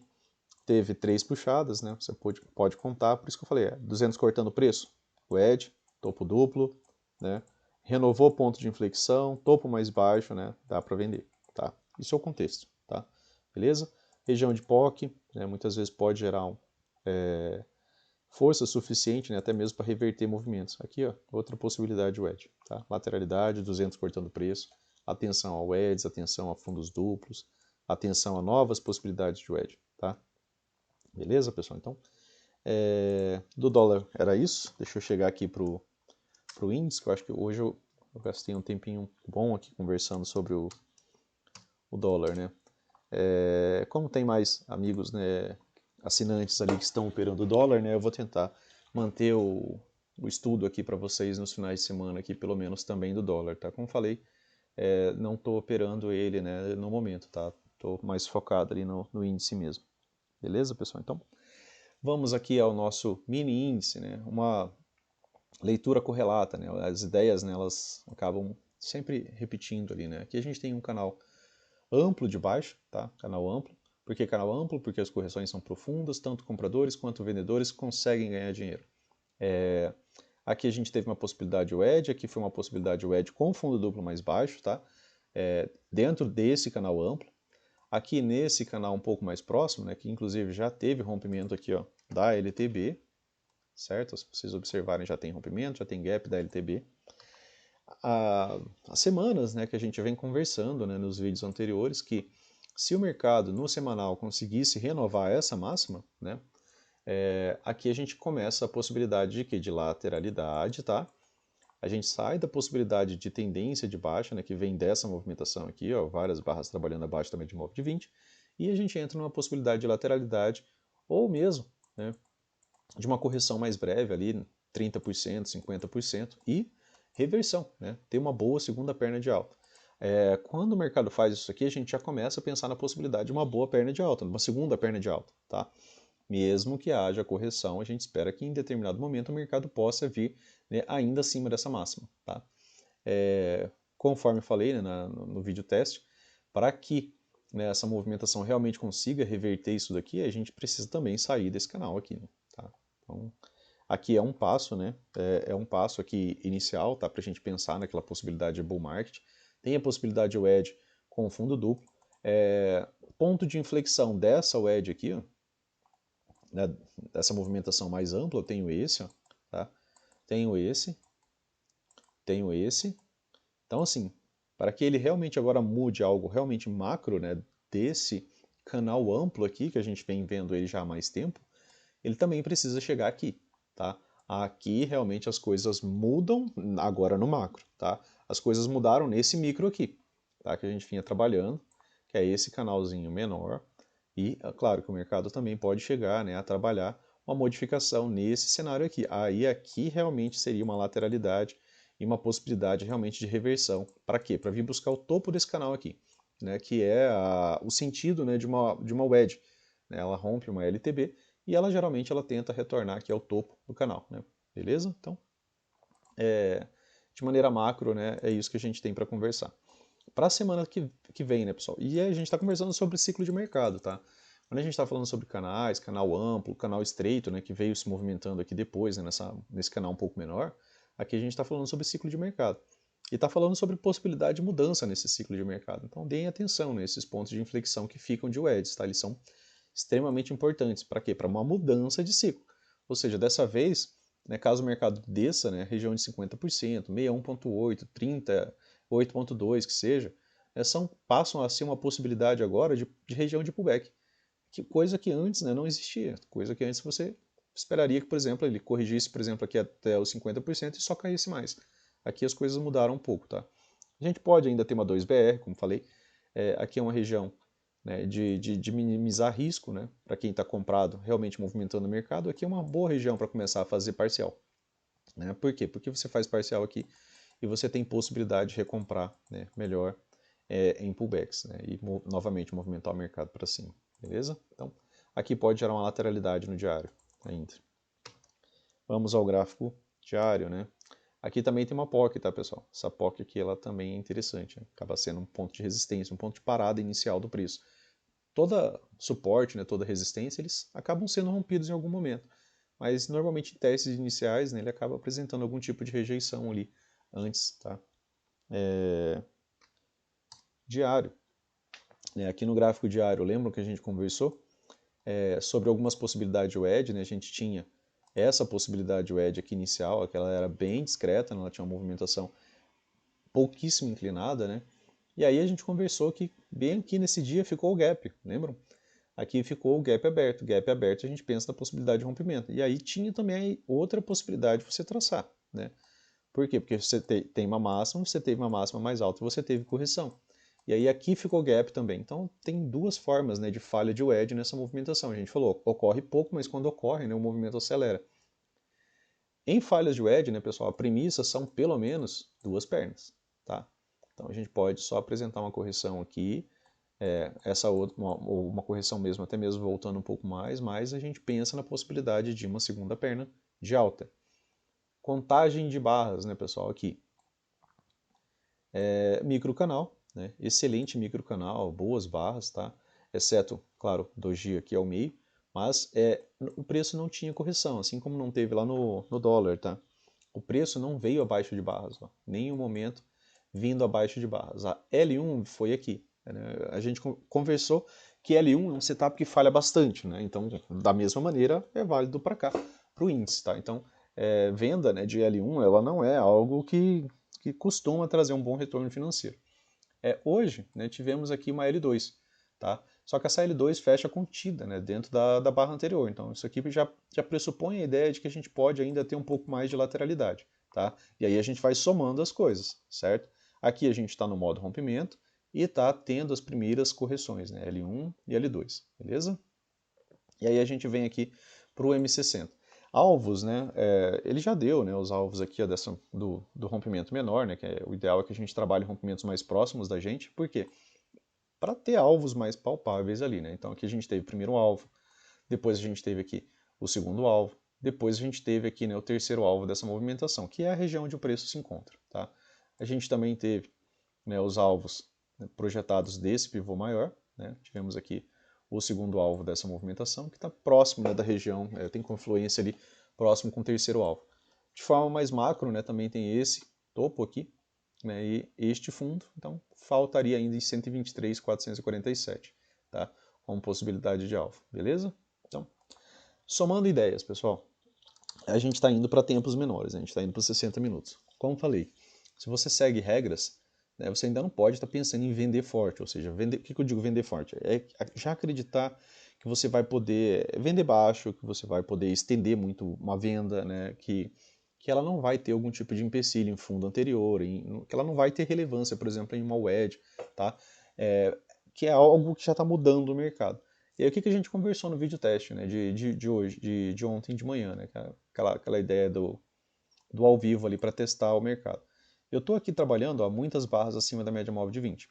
teve 3 puxadas, né? Você pode contar, por isso que eu falei, 200 cortando o preço. O edge, topo duplo, né? Renovou o ponto de inflexão, topo mais baixo, né? Dá para vender, tá? Isso é o contexto, tá? Beleza? Região de POC, né? Muitas vezes pode gerar força suficiente, né? Até mesmo para reverter movimentos. Aqui, ó, outra possibilidade de wedge, tá? Lateralidade, 200 cortando preço, atenção ao wedge, atenção a fundos duplos, atenção a novas possibilidades de wedge, tá? Beleza, pessoal? Então, do dólar era isso. Deixa eu chegar aqui pro índice, que eu acho que hoje eu gastei um tempinho bom aqui conversando sobre o dólar, né? Como tem mais amigos, né, assinantes ali que estão operando o dólar, né, eu vou tentar manter o estudo aqui para vocês nos finais de semana aqui, pelo menos também do dólar, tá? Como falei, não estou operando ele, né, no momento, tá? Estou mais focado ali no índice mesmo. Beleza, pessoal? Então, vamos aqui ao nosso mini índice, né? Uma leitura correlata, né? As ideias, né, elas acabam sempre repetindo ali, né? Aqui a gente tem um canal amplo de baixo, tá? Canal amplo. Por que canal amplo? Porque as correções são profundas, tanto compradores quanto vendedores conseguem ganhar dinheiro. Aqui a gente teve uma possibilidade wedge, aqui foi uma possibilidade wedge com fundo duplo mais baixo, tá? Dentro desse canal amplo. Aqui nesse canal um pouco mais próximo, né, que inclusive já teve rompimento aqui, ó, da LTB, certo? Se vocês observarem, já tem rompimento, já tem gap da LTB. Há semanas, né, que a gente vem conversando, né, nos vídeos anteriores, que se o mercado no semanal conseguisse renovar essa máxima, né, aqui a gente começa a possibilidade de que de lateralidade, tá? A gente sai da possibilidade de tendência de baixa, né, que vem dessa movimentação aqui, ó, várias barras trabalhando abaixo também de móvel de 20, e a gente entra numa possibilidade de lateralidade, ou mesmo, né, de uma correção mais breve ali, 30%, 50%, e reversão, né, ter uma boa segunda perna de alta. Quando o mercado faz isso aqui, a gente já começa a pensar na possibilidade de uma boa perna de alta, uma segunda perna de alta, tá? Mesmo que haja correção, a gente espera que em determinado momento o mercado possa vir, né, ainda acima dessa máxima, tá? Conforme eu falei, né, no vídeo teste, para que, né, essa movimentação realmente consiga reverter isso daqui, a gente precisa também sair desse canal aqui, né, tá? Então, aqui é um passo, né? É um passo aqui inicial, tá? Para a gente pensar naquela possibilidade de bull market. Tem a possibilidade de wedge com fundo duplo. Ponto de inflexão dessa wedge aqui, ó, né, dessa movimentação mais ampla, eu tenho esse, ó, tá? Tenho esse, tenho esse. Então, assim, para que ele realmente agora mude algo realmente macro, né, desse canal amplo aqui, que a gente vem vendo ele já há mais tempo, ele também precisa chegar aqui, tá? Aqui realmente as coisas mudam agora no macro, tá? As coisas mudaram nesse micro aqui, tá? Que a gente vinha trabalhando, que é esse canalzinho menor. E, é claro, que o mercado também pode chegar, né, a trabalhar uma modificação nesse cenário aqui. Aí aqui realmente seria uma lateralidade e uma possibilidade realmente de reversão. Para quê? Para vir buscar o topo desse canal aqui, né, que é o sentido, né, de uma wedge. Né, ela rompe uma LTB e ela geralmente ela tenta retornar aqui ao topo do canal, né? Beleza? Então, de maneira macro, né, é isso que a gente tem para conversar. Para a semana que vem, né, pessoal? E a gente está conversando sobre ciclo de mercado, tá? Quando a gente está falando sobre canais, canal amplo, canal estreito, né, que veio se movimentando aqui depois, né, nesse canal um pouco menor, aqui a gente está falando sobre ciclo de mercado. E está falando sobre possibilidade de mudança nesse ciclo de mercado. Então deem atenção nesses pontos de inflexão que ficam de wedges, tá? Eles são extremamente importantes. Para quê? Para uma mudança de ciclo. Ou seja, dessa vez, né, caso o mercado desça, né, região de 50%, 61,8%, 30%, 8,2%, que seja, né, passam a ser uma possibilidade agora de região de pullback. Coisa que antes, né, não existia. Coisa que antes você esperaria que, por exemplo, ele corrigisse, por exemplo, aqui até os 50% e só caísse mais. Aqui as coisas mudaram um pouco, tá? A gente pode ainda ter uma 2BR, como falei. Aqui é uma região, né, de minimizar risco, né, para quem está comprado, realmente movimentando o mercado. Aqui é uma boa região para começar a fazer parcial. Né? Por quê? Porque você faz parcial aqui e você tem possibilidade de recomprar, né, melhor em pullbacks, né, e novamente movimentar o mercado para cima. Beleza? Então, aqui pode gerar uma lateralidade no diário ainda. Vamos ao gráfico diário, né? Aqui também tem uma POC, tá, pessoal? Essa POC aqui, ela também é interessante, né? Acaba sendo um ponto de resistência, um ponto de parada inicial do preço. Toda suporte, né, toda resistência, eles acabam sendo rompidos em algum momento. Mas, normalmente, em testes iniciais, né, ele acaba apresentando algum tipo de rejeição ali antes, tá? Diário. Aqui no gráfico diário, lembram que a gente conversou sobre algumas possibilidades de wedge, né? A gente tinha essa possibilidade de wedge aqui inicial, que ela era bem discreta, né? Ela tinha uma movimentação pouquíssimo inclinada, né? E aí a gente conversou que bem aqui nesse dia ficou o gap, lembram? Aqui ficou o gap aberto. Gap aberto a gente pensa na possibilidade de rompimento. E aí tinha também outra possibilidade de você traçar, né? Por quê? Porque você tem uma máxima, você teve uma máxima mais alta, você teve correção. E aí aqui ficou gap também. Então tem duas formas, né, de falha de wedge nessa movimentação. A gente falou, ocorre pouco, mas quando ocorre, né, o movimento acelera. Em falhas de wedge, né, pessoal, a premissa são pelo menos duas pernas, tá? Então a gente pode só apresentar uma correção aqui, essa outra, uma correção mesmo, até mesmo voltando um pouco mais, mas a gente pensa na possibilidade de uma segunda perna de alta. Contagem de barras, né, pessoal, aqui. Microcanal, né? Excelente microcanal, boas barras, tá? Exceto, claro, doji aqui ao meio, mas o preço não tinha correção, assim como não teve lá no dólar, tá? O preço não veio abaixo de barras, ó, nenhum momento vindo abaixo de barras. A L1 foi aqui, né? A gente conversou que L1 é um setup que falha bastante, né? Então, da mesma maneira, é válido para cá, para o índice, tá? Então, venda, né, de L1, ela não é algo que costuma trazer um bom retorno financeiro. Hoje, né, tivemos aqui uma L2, tá? Só que essa L2 fecha contida, né, dentro da barra anterior. Então isso aqui já pressupõe a ideia de que a gente pode ainda ter um pouco mais de lateralidade, tá? E aí a gente vai somando as coisas, certo? Aqui a gente está no modo rompimento e está tendo as primeiras correções, né, L1 e L2, beleza? E aí a gente vem aqui para o M60. Alvos, né, ele já deu, né, os alvos aqui do rompimento menor, né, que o ideal é que a gente trabalhe rompimentos mais próximos da gente, por quê? Para ter alvos mais palpáveis ali, né, então aqui a gente teve o primeiro alvo, depois a gente teve aqui o segundo alvo, depois a gente teve aqui, né, o terceiro alvo dessa movimentação, que é a região onde o preço se encontra, tá? A gente também teve, né, os alvos, né, projetados desse pivô maior, né, tivemos aqui o segundo alvo dessa movimentação, que está próximo, né, da região, tem confluência ali próximo com o terceiro alvo. De forma mais macro, né, também tem esse topo aqui, né, e este fundo, então faltaria ainda em 123.447, tá, como possibilidade de alvo, beleza? Então, somando ideias, pessoal, a gente está indo para tempos menores, né, a gente está indo para 60 minutos. Como falei, se você segue regras, né, você ainda não pode estar pensando em vender forte, ou seja, vender, o que eu digo vender forte? É já acreditar que você vai poder vender baixo, que você vai poder estender muito uma venda, né, que ela não vai ter algum tipo de empecilho em fundo anterior, que ela não vai ter relevância, por exemplo, em uma wedge, tá? Que é algo que já está mudando o mercado. E aí o que a gente conversou no vídeo teste, né, de hoje, de ontem de manhã, né, aquela ideia do ao vivo ali para testar o mercado. Eu estou aqui trabalhando a muitas barras acima da média móvel de 20.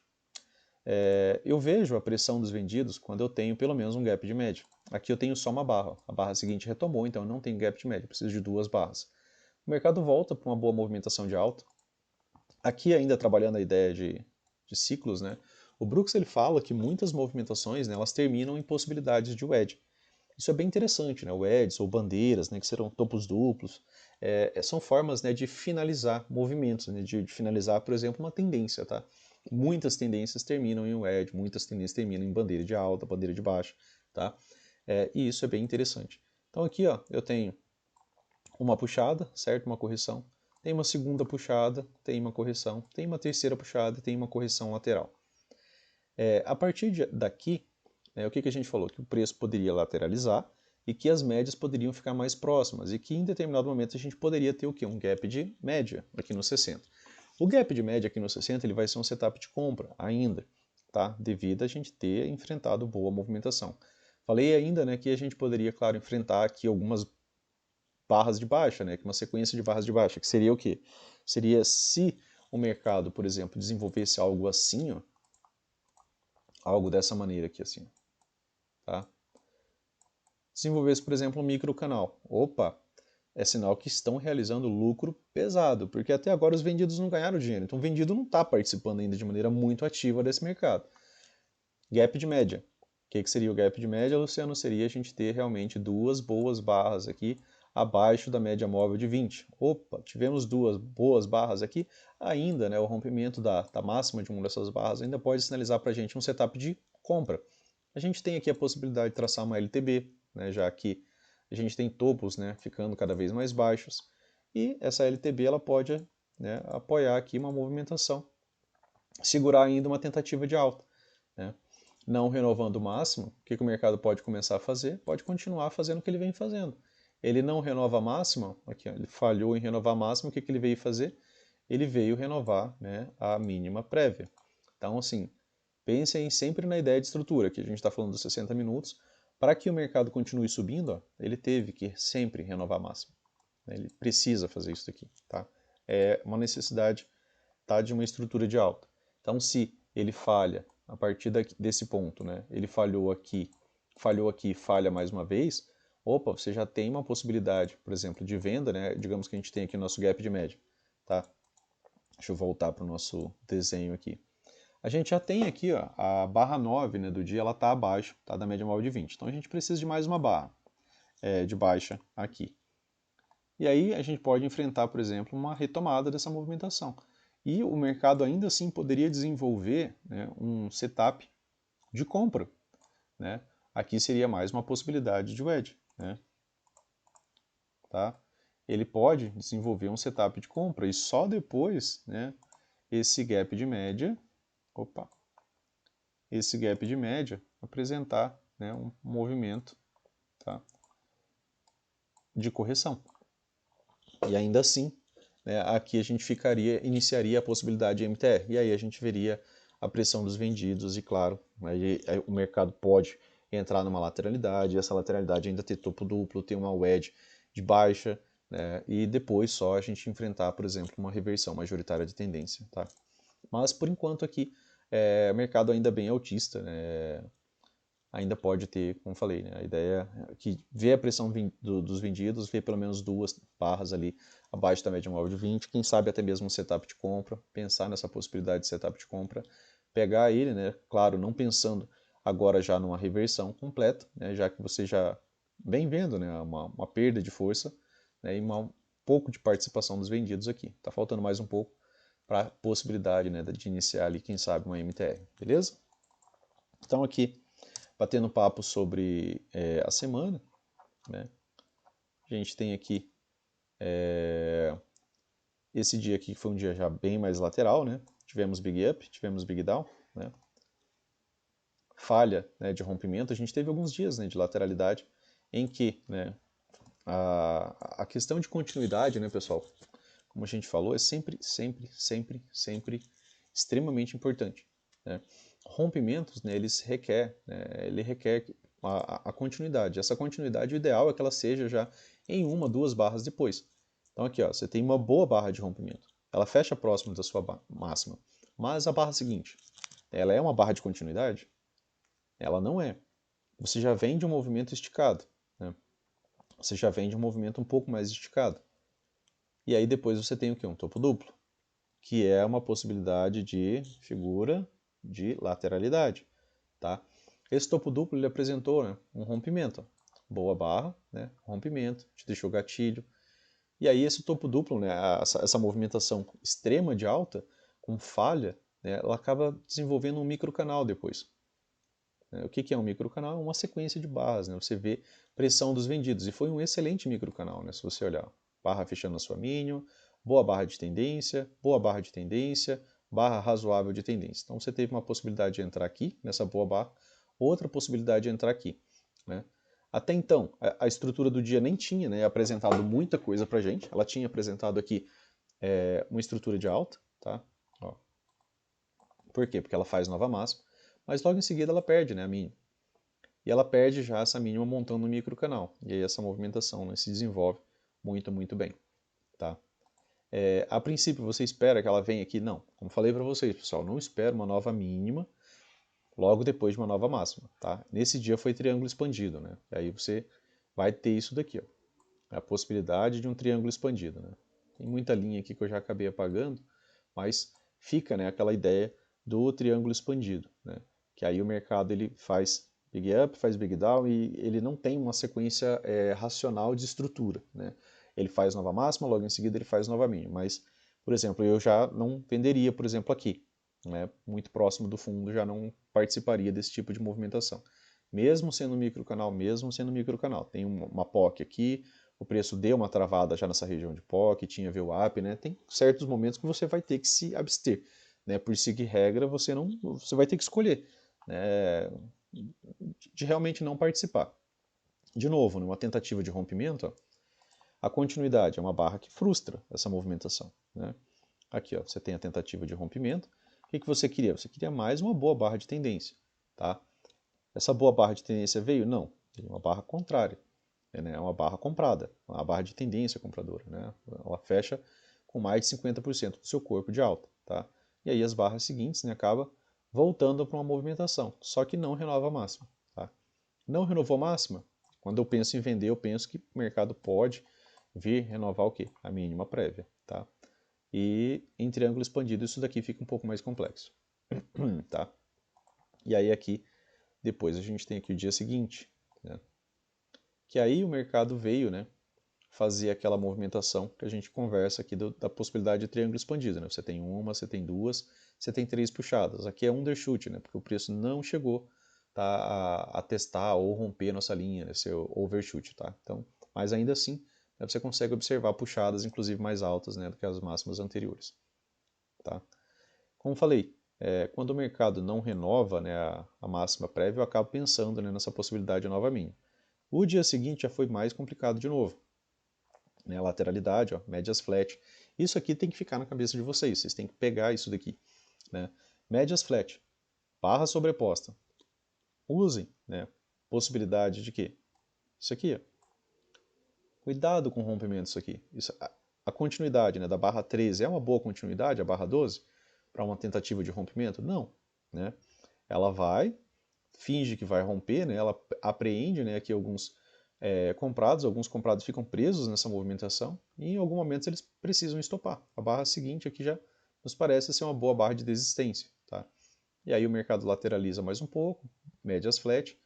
Eu vejo a pressão dos vendidos quando eu tenho pelo menos um gap de média. Aqui eu tenho só uma barra. A barra seguinte retomou, então eu não tenho gap de média, preciso de duas barras. O mercado volta para uma boa movimentação de alta. Aqui ainda trabalhando a ideia de ciclos, né? O Brooks ele fala que muitas movimentações, né, elas terminam em possibilidades de wedge. Isso é bem interessante, né? Wedges ou bandeiras, né, que serão topos duplos, são formas, né, de finalizar movimentos, né, de finalizar, por exemplo, uma tendência, tá? Muitas tendências terminam em wedge, muitas tendências terminam em bandeira de alta, bandeira de baixa, tá? E isso é bem interessante. Então aqui, ó, eu tenho uma puxada, certo? Uma correção. Tem uma segunda puxada, tem uma correção. Tem uma terceira puxada, tem uma correção lateral. A partir daqui, o que a gente falou? Que o preço poderia lateralizar e que as médias poderiam ficar mais próximas e que em determinado momento a gente poderia ter o quê? Um gap de média aqui no 60. O gap de média aqui no 60 ele vai ser um setup de compra ainda, tá? Devido a gente ter enfrentado boa movimentação. Falei ainda, né, que a gente poderia, claro, enfrentar aqui algumas barras de baixa, né, uma sequência de barras de baixa, que seria o quê? Seria se o mercado, por exemplo, desenvolvesse algo assim, ó, algo dessa maneira aqui assim, tá? Desenvolvesse, por exemplo, um microcanal. Opa, é sinal que estão realizando lucro pesado, porque até agora os vendidos não ganharam dinheiro, então o vendido não está participando ainda de maneira muito ativa desse mercado. Gap de média. O que seria o gap de média, Luciano? Seria a gente ter realmente duas boas barras aqui abaixo da média móvel de 20. Opa, tivemos duas boas barras aqui, ainda, né, o rompimento da máxima de uma dessas barras ainda pode sinalizar para a gente um setup de compra. A gente tem aqui a possibilidade de traçar uma LTB, né, já que a gente tem topos, né, ficando cada vez mais baixos, e essa LTB ela pode, né, apoiar aqui uma movimentação, segurar ainda uma tentativa de alta, né. Não renovando o máximo, o que o mercado pode começar a fazer? Pode continuar fazendo o que ele vem fazendo. Ele não renova a máxima, aqui, ó, ele falhou em renovar a máxima, o que ele veio fazer? Ele veio renovar, né, a mínima prévia. Então, assim, pensem sempre na ideia de estrutura, que a gente está falando dos 60 minutos. Para que o mercado continue subindo, ó, ele teve que sempre renovar a máxima. Ele precisa fazer isso aqui. Tá? É uma necessidade, tá, de uma estrutura de alta. Então, se ele falha a partir desse ponto, né, ele falhou aqui, falha mais uma vez, opa, você já tem uma possibilidade, por exemplo, de venda, né, digamos que a gente tem aqui o nosso gap de média. Tá? Deixa eu voltar para o nosso desenho aqui. A gente já tem aqui, ó, a barra 9, né, do dia, ela está abaixo, tá, da média móvel de 20. Então a gente precisa de mais uma barra de baixa aqui. E aí a gente pode enfrentar, por exemplo, uma retomada dessa movimentação. E o mercado ainda assim poderia desenvolver, né, um setup de compra. Né? Aqui seria mais uma possibilidade de wedge. Né? Tá? Ele pode desenvolver um setup de compra e só depois, né, esse gap de média, esse gap de média apresentar, né, um movimento, tá, de correção. E ainda assim, né, aqui a gente iniciaria a possibilidade de MTR, e aí a gente veria a pressão dos vendidos e, claro, aí o mercado pode entrar numa lateralidade, essa lateralidade ainda ter topo duplo, ter uma wedge de baixa, né, e depois só a gente enfrentar, por exemplo, uma reversão majoritária de tendência. Tá? Mas, por enquanto aqui, o mercado ainda bem altista, né, ainda pode ter, como falei, né, a ideia é que vê a pressão dos vendidos, vê pelo menos duas barras ali abaixo da média móvel de 20, quem sabe até mesmo um setup de compra, pensar nessa possibilidade de setup de compra, pegar ele, né, claro, não pensando agora já numa reversão completa, né, já que você já vem vendo, né, uma perda de força, né, e um pouco de participação dos vendidos aqui. Está faltando mais um pouco para a possibilidade, né, de iniciar ali, quem sabe, uma MTR, beleza? Então aqui, batendo papo sobre a semana, né? A gente tem aqui esse dia aqui que foi um dia já bem mais lateral, né? Tivemos Big Up, tivemos Big Down, né? Falha, né, de rompimento. A gente teve alguns dias, né, de lateralidade em que, né, a questão de continuidade, né, pessoal, como a gente falou, é sempre extremamente importante. Né? Rompimentos, né, ele requer a continuidade. Essa continuidade, o ideal é que ela seja já em uma, duas barras depois. Então aqui, ó, você tem uma boa barra de rompimento. Ela fecha próximo da sua máxima. Mas a barra seguinte, ela é uma barra de continuidade? Ela não é. Você já vem de um movimento esticado. Né? Você já vem de um movimento um pouco mais esticado. E aí depois você tem o quê? Um topo duplo, que é uma possibilidade de figura de lateralidade, tá? Esse topo duplo ele apresentou, né, um rompimento, boa barra, né, rompimento, te deixou gatilho. E aí esse topo duplo, né, essa movimentação extrema de alta, com falha, né, ela acaba desenvolvendo um microcanal depois. O que é um microcanal? É uma sequência de barras, né? Você vê pressão dos vendidos, e foi um excelente microcanal, né? Se você olhar, barra fechando na sua mínima, boa barra de tendência, barra razoável de tendência. Então você teve uma possibilidade de entrar aqui, nessa boa barra, outra possibilidade de entrar aqui, né? Até então, a estrutura do dia nem tinha, né, apresentado muita coisa pra gente, ela tinha apresentado aqui uma estrutura de alta, tá? Ó. Por quê? Porque ela faz nova máxima, mas logo em seguida ela perde, né, a mínima. E ela perde já essa mínima montando um microcanal. E aí essa movimentação, né, se desenvolve muito, muito bem. Tá? A princípio você espera que ela venha aqui? Não. Como falei para vocês, pessoal, não espero uma nova mínima logo depois de uma nova máxima. Tá? Nesse dia foi triângulo expandido. Né? E aí você vai ter isso daqui. Ó, a possibilidade de um triângulo expandido. Né? Tem muita linha aqui que eu já acabei apagando, mas fica, né, aquela ideia do triângulo expandido. Né? Que aí o mercado ele faz big up, faz big down e ele não tem uma sequência racional de estrutura. Né? Ele faz nova máxima, logo em seguida ele faz nova mínima. Mas, por exemplo, eu já não venderia, por exemplo, aqui. Né? Muito próximo do fundo, já não participaria desse tipo de movimentação. Mesmo sendo microcanal, Tem uma POC aqui, o preço deu uma travada já nessa região de POC, tinha VWAP, né? Tem certos momentos que você vai ter que se abster. Né? Por seguir regra, você vai ter que escolher, né, de realmente não participar. De novo, numa tentativa de rompimento, ó, a continuidade é uma barra que frustra essa movimentação. Né? Aqui, ó, você tem a tentativa de rompimento. O que você queria? Você queria mais uma boa barra de tendência. Tá? Essa boa barra de tendência veio? Não. Veio uma barra contrária. É uma barra comprada, uma barra de tendência compradora. Né? Ela fecha com mais de 50% do seu corpo de alta. Tá? E aí as barras seguintes, né, acaba voltando para uma movimentação, só que não renova a máxima. Tá? Não renovou a máxima? Quando eu penso em vender, eu penso que o mercado pode vir renovar o quê? A mínima prévia. Tá? E em triângulo expandido isso daqui fica um pouco mais complexo. Tá? E aí aqui, depois a gente tem aqui o dia seguinte, né? Que aí o mercado veio, né, fazer aquela movimentação que a gente conversa aqui da possibilidade de triângulo expandido. Né? Você tem uma, você tem duas, você tem três puxadas. Aqui é undershoot, né? Porque o preço não chegou, tá, a testar ou romper nossa linha, né? Seu overshoot. Tá? Então, mas ainda assim, né, você consegue observar puxadas, inclusive mais altas, né, do que as máximas anteriores. Tá? Como falei, quando o mercado não renova, né, a máxima prévia, eu acabo pensando, né, nessa possibilidade de nova mínima. O dia seguinte já foi mais complicado de novo. Né, lateralidade, ó, médias flat. Isso aqui tem que ficar na cabeça de vocês têm que pegar isso daqui. Né? Médias flat, barra sobreposta. Usem, né, possibilidade de quê? Isso aqui, ó. Cuidado com o rompimento disso aqui. A continuidade, né, da barra 13 é uma boa continuidade, a barra 12, para uma tentativa de rompimento? Não. Né? Ela vai, finge que vai romper, né? Ela apreende, né, aqui alguns comprados ficam presos nessa movimentação e em algum momento eles precisam estopar. A barra seguinte aqui já nos parece ser uma boa barra de desistência. Tá? E aí o mercado lateraliza mais um pouco, médias flat,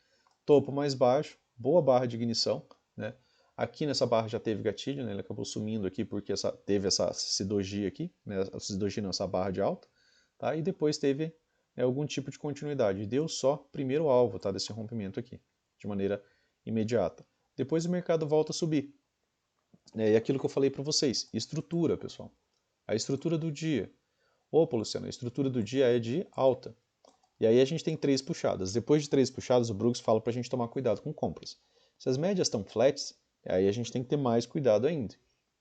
topo mais baixo, boa barra de ignição. Né? Aqui nessa barra já teve gatilho, né? Ele acabou sumindo aqui porque teve essa sidogia aqui, né? A sidogia não, essa barra de alta. Tá? E depois teve algum tipo de continuidade. Deu só primeiro alvo, tá, desse rompimento aqui, de maneira imediata. Depois o mercado volta a subir. E aquilo que eu falei para vocês, estrutura, pessoal. A estrutura do dia. Opa, Luciano, a estrutura do dia é de alta. E aí a gente tem três puxadas. Depois de três puxadas, o Brooks fala para a gente tomar cuidado com compras. Se as médias estão flats, aí a gente tem que ter mais cuidado ainda.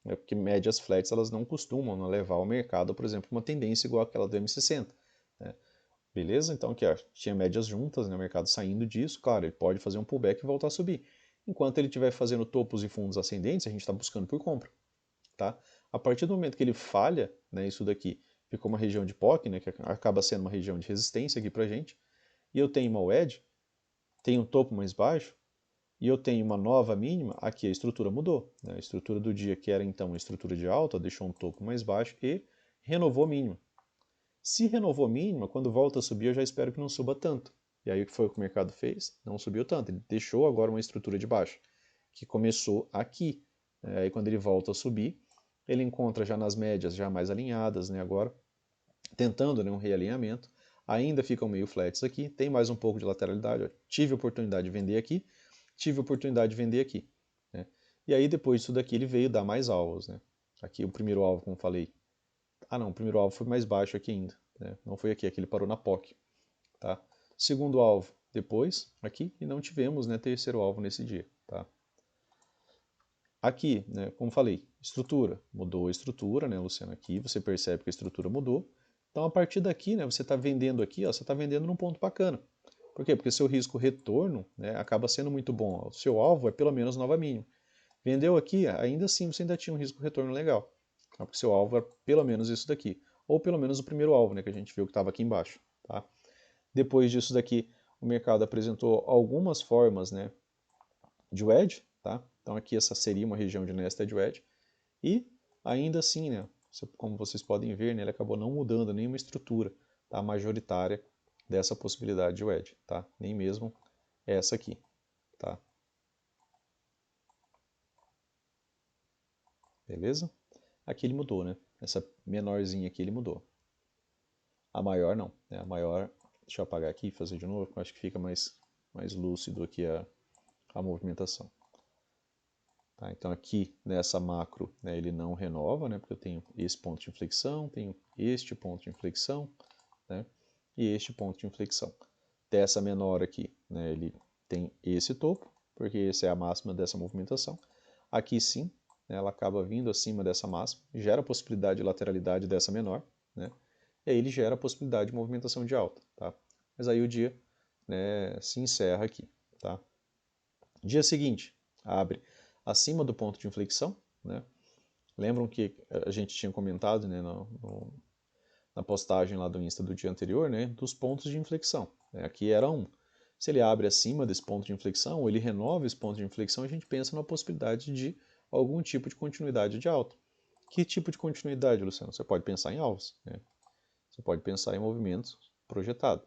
Né? Porque médias flats elas não costumam levar ao mercado, por exemplo, uma tendência igual àquela do M60. Né? Beleza? Então aqui ó, tinha médias juntas, né, o mercado saindo disso, claro, ele pode fazer um pullback e voltar a subir. Enquanto ele estiver fazendo topos e fundos ascendentes, a gente está buscando por compra. Tá? A partir do momento que ele falha, né, isso daqui ficou uma região de POC, né, que acaba sendo uma região de resistência aqui pra gente, e eu tenho uma wedge, tenho um topo mais baixo, e eu tenho uma nova mínima, aqui a estrutura mudou. Né? A estrutura do dia, que era então uma estrutura de alta, deixou um topo mais baixo e renovou a mínima. Se renovou mínima, quando volta a subir, eu já espero que não suba tanto. E aí o que foi o que o mercado fez? Não subiu tanto, ele deixou agora uma estrutura de baixa, que começou aqui. Aí quando ele volta a subir, ele encontra já nas médias já mais alinhadas, né, agora, tentando, né, um realinhamento. Ainda ficam meio flats aqui, tem mais um pouco de lateralidade. Ó. Tive a oportunidade de vender aqui, tive a oportunidade de vender aqui. Né? E aí depois disso daqui ele veio dar mais alvos. Né? Aqui o primeiro alvo, como falei. Ah não, o primeiro alvo foi mais baixo aqui ainda. Né? Não foi aqui, aqui ele parou na POC. Tá? Segundo alvo, depois, aqui, e não tivemos, né, terceiro alvo nesse dia. Tá? Aqui, né, como falei, estrutura. Mudou a estrutura, né, Luciano? Aqui você percebe que a estrutura mudou. Então, a partir daqui, né, você está vendendo aqui, ó, você está vendendo num ponto bacana. Por quê? Porque seu risco retorno, né, acaba sendo muito bom. O seu alvo é pelo menos nova mínima. Vendeu aqui, ainda assim você ainda tinha um risco retorno legal. Tá? Porque seu alvo é pelo menos isso daqui. Ou pelo menos o primeiro alvo, né, que a gente viu que estava aqui embaixo. Tá? Depois disso daqui, o mercado apresentou algumas formas, né, de wedge. Tá? Então aqui essa seria uma região de nested wedge. E ainda assim, né, como vocês podem ver, né, ele acabou não mudando nenhuma estrutura, tá, majoritária dessa possibilidade de wedge, tá? Nem mesmo essa aqui, tá? Beleza? Aqui ele mudou, né? Essa menorzinha aqui ele mudou. A maior não, né? A maior, deixa eu apagar aqui e fazer de novo, porque eu acho que fica mais lúcido aqui a movimentação. Tá? Então aqui nessa macro, né, ele não renova, né? Porque eu tenho esse ponto de inflexão, tenho este ponto de inflexão, né? E este ponto de inflexão. Dessa menor aqui, né, ele tem esse topo, porque essa é a máxima dessa movimentação. Aqui sim, né, ela acaba vindo acima dessa máxima, gera a possibilidade de lateralidade dessa menor, né, e aí ele gera a possibilidade de movimentação de alta. Tá? Mas aí o dia, né, se encerra aqui. Tá? Dia seguinte, abre acima do ponto de inflexão. Né? Lembram que a gente tinha comentado, né, na postagem lá do Insta do dia anterior, né, dos pontos de inflexão. Aqui era um. Se ele abre acima desse ponto de inflexão, ou ele renova esse ponto de inflexão, a gente pensa na possibilidade de algum tipo de continuidade de alta. Que tipo de continuidade, Luciano? Você pode pensar em alvos. Né? Você pode pensar em movimentos projetados.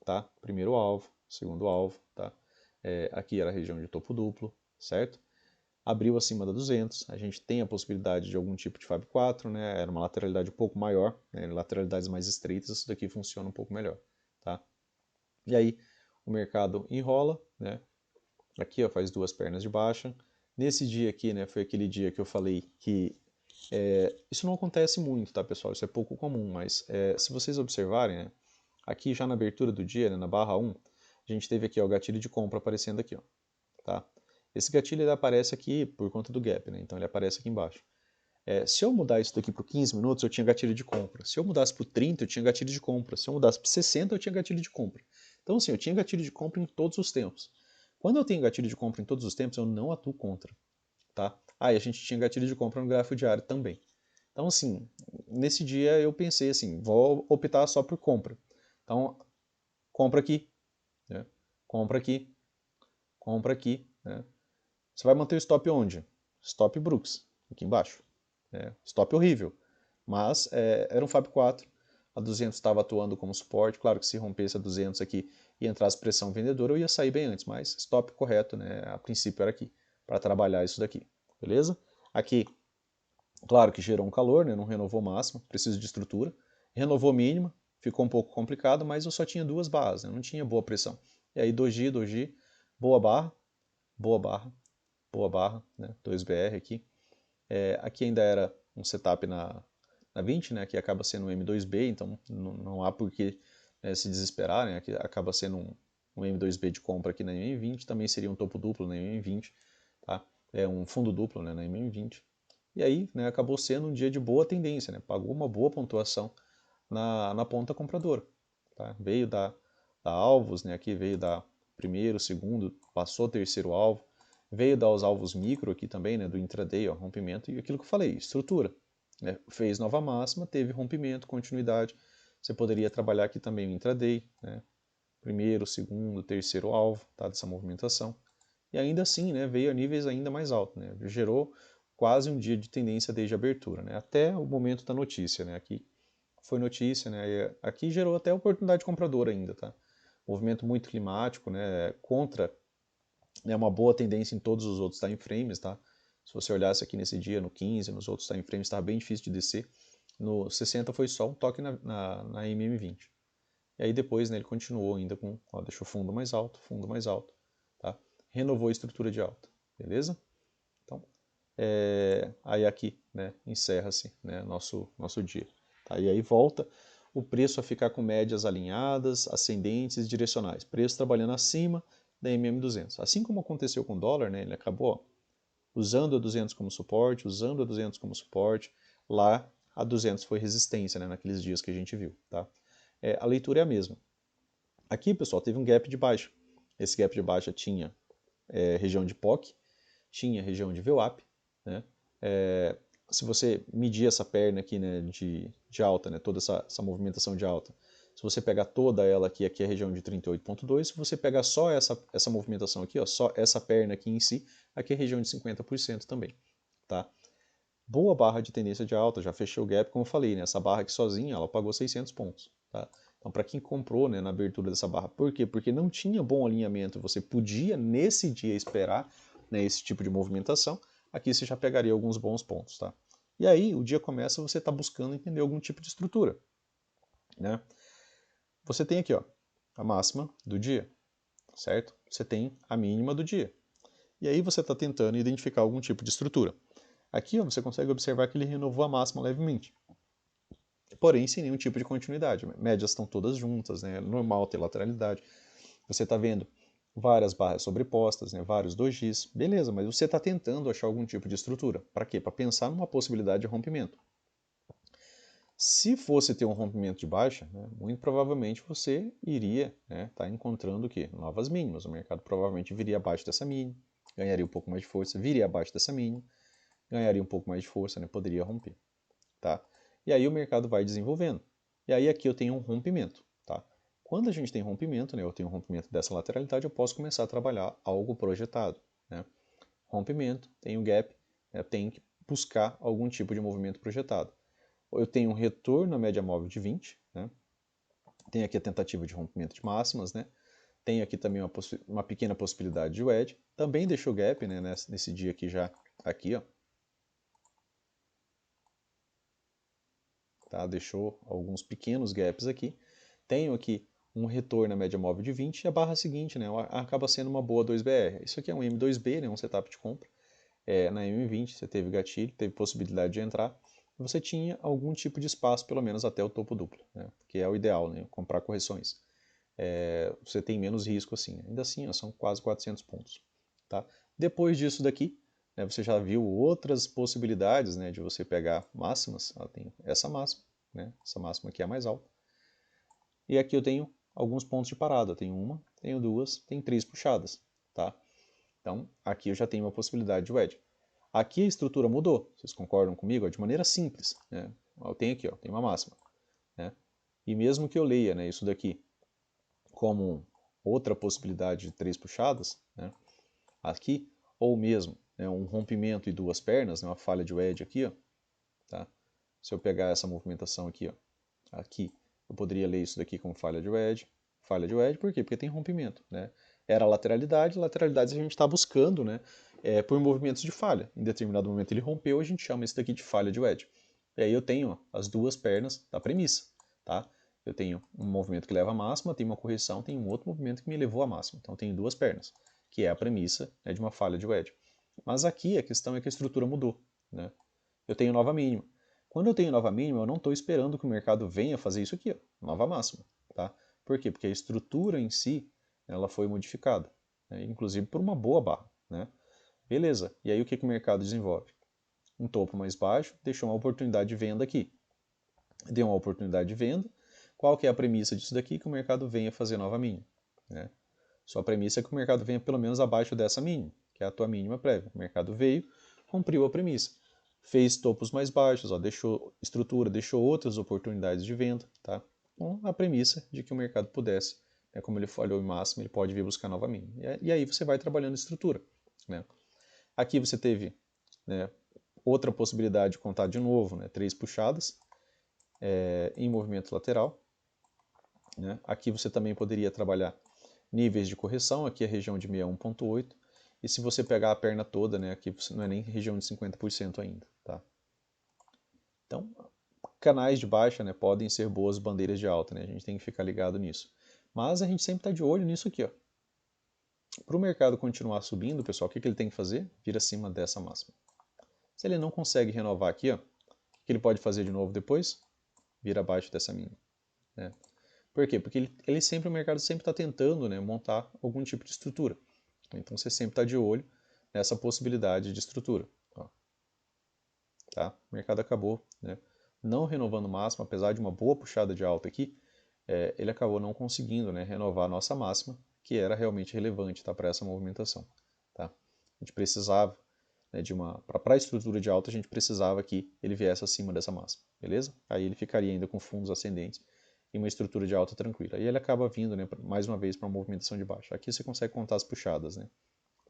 Tá? Primeiro alvo, segundo alvo. Tá? Aqui era a região de topo duplo, certo? Abriu acima da 200, a gente tem a possibilidade de algum tipo de Fab 4, né? Era uma lateralidade um pouco maior, né? Lateralidades mais estreitas, isso daqui funciona um pouco melhor. Tá? E aí o mercado enrola, né? Aqui ó, faz duas pernas de baixa. Nesse dia aqui, né, foi aquele dia que eu falei que isso não acontece muito, tá, pessoal? Isso é pouco comum, mas se vocês observarem, né, aqui já na abertura do dia, né, na barra 1, a gente teve aqui ó, o gatilho de compra aparecendo aqui. Ó, tá? Esse gatilho ele aparece aqui por conta do gap, né? Então ele aparece aqui embaixo. Se eu mudar isso daqui para 15 minutos, eu tinha gatilho de compra. Se eu mudasse para 30, eu tinha gatilho de compra. Se eu mudasse para 60, eu tinha gatilho de compra. Então, assim, eu tinha gatilho de compra em todos os tempos. Quando eu tenho gatilho de compra em todos os tempos, eu não atuo contra. Tá? E a gente tinha gatilho de compra no gráfico diário também. Então, assim, nesse dia eu pensei assim, vou optar só por compra. Então, compra aqui, né? Compra aqui, compra aqui, né? Você vai manter o stop onde? Stop Brooks, aqui embaixo. Stop horrível, mas era um Fab 4, a 200 estava atuando como suporte, claro que se rompesse a 200 aqui e entrasse pressão vendedora, eu ia sair bem antes, mas stop correto, né? A princípio era aqui, para trabalhar isso daqui, beleza? Aqui, claro que gerou um calor, né? Não renovou máxima, preciso de estrutura, renovou mínima, ficou um pouco complicado, mas eu só tinha duas barras, né? Não tinha boa pressão. E aí doji, boa barra, boa barra, boa barra, né? 2BR aqui. Aqui ainda era um setup na 20, né? Que acaba sendo um M2B, então não há por que se desesperar, né? Aqui acaba sendo um M2B de compra aqui na MM20, também seria um topo duplo na MM20, tá? Um fundo duplo, né, na MM20. E aí, né, acabou sendo um dia de boa tendência, né? Pagou uma boa pontuação na ponta compradora. Tá? Veio da alvos, né? Aqui veio da primeiro, segundo, passou terceiro alvo, veio dar os alvos micro aqui também, né? Do intraday, ó, rompimento, e aquilo que eu falei, estrutura. Né? Fez nova máxima, teve rompimento, continuidade. Você poderia trabalhar aqui também o intraday, né? Primeiro, segundo, terceiro alvo, tá? Dessa movimentação. E ainda assim, né, veio a níveis ainda mais altos, né? Gerou quase um dia de tendência desde a abertura, né? Até o momento da notícia, né? Aqui foi notícia, né? E aqui gerou até oportunidade compradora ainda, tá? Movimento muito climático, né? Contra, né, uma boa tendência em todos os outros time frames, tá? Se você olhasse aqui nesse dia, no 15, nos outros time frames, estava bem difícil de descer. No 60 foi só um toque na MM20. E aí depois, né, ele continuou ainda com, ó, deixou fundo mais alto, tá? Renovou a estrutura de alta, beleza? Então, aí aqui, né, encerra-se, né, nosso dia. Tá? E aí volta o preço a ficar com médias alinhadas, ascendentes, direcionais. Preço trabalhando acima da MM200. Assim como aconteceu com o dólar, né, ele acabou, ó, usando a 200 como suporte, usando a 200 como suporte. Lá a 200 foi resistência, né, naqueles dias que a gente viu. Tá? A leitura é a mesma. Aqui, pessoal, teve um gap de baixa. Esse gap de baixa tinha região de POC, tinha região de VWAP, né? Se você medir essa perna aqui, né, de alta, né, toda essa movimentação de alta, se você pegar toda ela aqui é a região de 38,2, se você pegar só essa movimentação aqui, ó, só essa perna aqui em si, aqui é a região de 50% também, tá? Boa barra de tendência de alta, já fechei o gap, como eu falei, né, essa barra aqui sozinha, ela pagou 600 pontos, tá? Então, para quem comprou, né, na abertura dessa barra, por quê? Porque não tinha bom alinhamento, você podia nesse dia esperar, né, esse tipo de movimentação, aqui você já pegaria alguns bons pontos, tá? E aí o dia começa, você está buscando entender algum tipo de estrutura, né? Você tem aqui, ó, a máxima do dia, certo? Você tem a mínima do dia. E aí você está tentando identificar algum tipo de estrutura. Aqui, ó, você consegue observar que ele renovou a máxima levemente, porém sem nenhum tipo de continuidade. Médias estão todas juntas, né? É normal ter lateralidade. Você está vendo várias barras sobrepostas, né? Vários dojis, beleza, mas você está tentando achar algum tipo de estrutura. Para quê? Para pensar numa possibilidade de rompimento. Se fosse ter um rompimento de baixa, né, muito provavelmente você iria estar encontrando o quê? Novas mínimas. O mercado provavelmente viria abaixo dessa mínima, ganharia um pouco mais de força, viria abaixo dessa mínima, ganharia um pouco mais de força, né, poderia romper. Tá? E aí o mercado vai desenvolvendo. E aí aqui eu tenho um rompimento. Tá? Quando a gente tem rompimento, né, eu tenho um rompimento dessa lateralidade, eu posso começar a trabalhar algo projetado. Né? Rompimento, tenho gap, né, tenho que buscar algum tipo de movimento projetado. Eu tenho um retorno na média móvel de 20, né? Tem aqui a tentativa de rompimento de máximas, né? Tem aqui também uma pequena possibilidade de wedge. Também deixou gap, né, nesse dia aqui já, aqui, ó. Tá? Deixou alguns pequenos gaps aqui. Tenho aqui um retorno na média móvel de 20 e a barra seguinte, né, acaba sendo uma boa 2BR. Isso aqui é um M2B, né, um setup de compra. Na M20 você teve gatilho, teve possibilidade de entrar. Você tinha algum tipo de espaço, pelo menos até o topo duplo, né, que é o ideal, né, comprar correções. Você tem menos risco assim. Ainda assim, ó, são quase 400 pontos. Tá? Depois disso daqui, né, você já viu outras possibilidades, né, de você pegar máximas. Ela tem essa máxima, né, essa máxima aqui é a mais alta. E aqui eu tenho alguns pontos de parada. Tenho uma, tenho duas, tenho três puxadas. Tá? Então, aqui eu já tenho uma possibilidade de wedge. Aqui a estrutura mudou, vocês concordam comigo? De maneira simples. Né? Eu tenho aqui, ó, tem uma máxima. Né? E mesmo que eu leia, né, isso daqui como outra possibilidade de três puxadas, né, aqui, ou mesmo, né, um rompimento e duas pernas, né, uma falha de wedge aqui, ó, tá? Se eu pegar essa movimentação aqui, ó, aqui, eu poderia ler isso daqui como falha de wedge, por quê? Porque tem rompimento, né? Era lateralidades a gente está buscando, né, por movimentos de falha. Em determinado momento ele rompeu, a gente chama isso daqui de falha de wedge. E aí eu tenho, ó, as duas pernas da premissa, tá? Eu tenho um movimento que leva à máxima, tem uma correção, tem um outro movimento que me levou à máxima. Então eu tenho duas pernas, que é a premissa, né, de uma falha de wedge. Mas aqui a questão é que a estrutura mudou, né? Eu tenho nova mínima. Quando eu tenho nova mínima, eu não estou esperando que o mercado venha fazer isso aqui, ó, nova máxima, tá? Por quê? Porque a estrutura em si, ela foi modificada, né, inclusive por uma boa barra, né? Beleza, e aí o que o mercado desenvolve? Um topo mais baixo, deixou uma oportunidade de venda aqui. Deu uma oportunidade de venda. Qual que é a premissa disso daqui? Que o mercado venha fazer nova mínima, né? Sua premissa é que o mercado venha pelo menos abaixo dessa mínima, que é a tua mínima prévia. O mercado veio, cumpriu a premissa. Fez topos mais baixos, ó, deixou estrutura, deixou outras oportunidades de venda, tá? Com a premissa de que o mercado pudesse, né, como ele falhou em máximo, ele pode vir buscar nova mínima. E aí você vai trabalhando estrutura, né? Aqui você teve, né, outra possibilidade de contar de novo, né, três puxadas. em movimento lateral, né? Aqui você também poderia trabalhar níveis de correção, aqui é a região de 61.8, e se você pegar a perna toda, né, aqui não é nem região de 50% ainda. Tá? Então, canais de baixa, né, podem ser boas bandeiras de alta, né? A gente tem que ficar ligado nisso. Mas a gente sempre está de olho nisso aqui. Para o mercado continuar subindo, pessoal, o que ele tem que fazer? Vir acima dessa máxima. Se ele não consegue renovar aqui, ó, o que ele pode fazer de novo depois? Vir abaixo dessa mínima. Né? Por quê? Porque o mercado sempre está tentando, né, montar algum tipo de estrutura. Então você sempre está de olho nessa possibilidade de estrutura. Ó. Tá? O mercado acabou, né, não renovando o máximo, apesar de uma boa puxada de alta aqui, ele acabou não conseguindo, né, renovar a nossa máxima, que era realmente relevante, tá, para essa movimentação. Tá? A gente precisava, né, para a estrutura de alta, a gente precisava que ele viesse acima dessa máxima, beleza? Aí ele ficaria ainda com fundos ascendentes e uma estrutura de alta tranquila. E ele acaba vindo, né, mais uma vez para uma movimentação de baixa. Aqui você consegue contar as puxadas, né?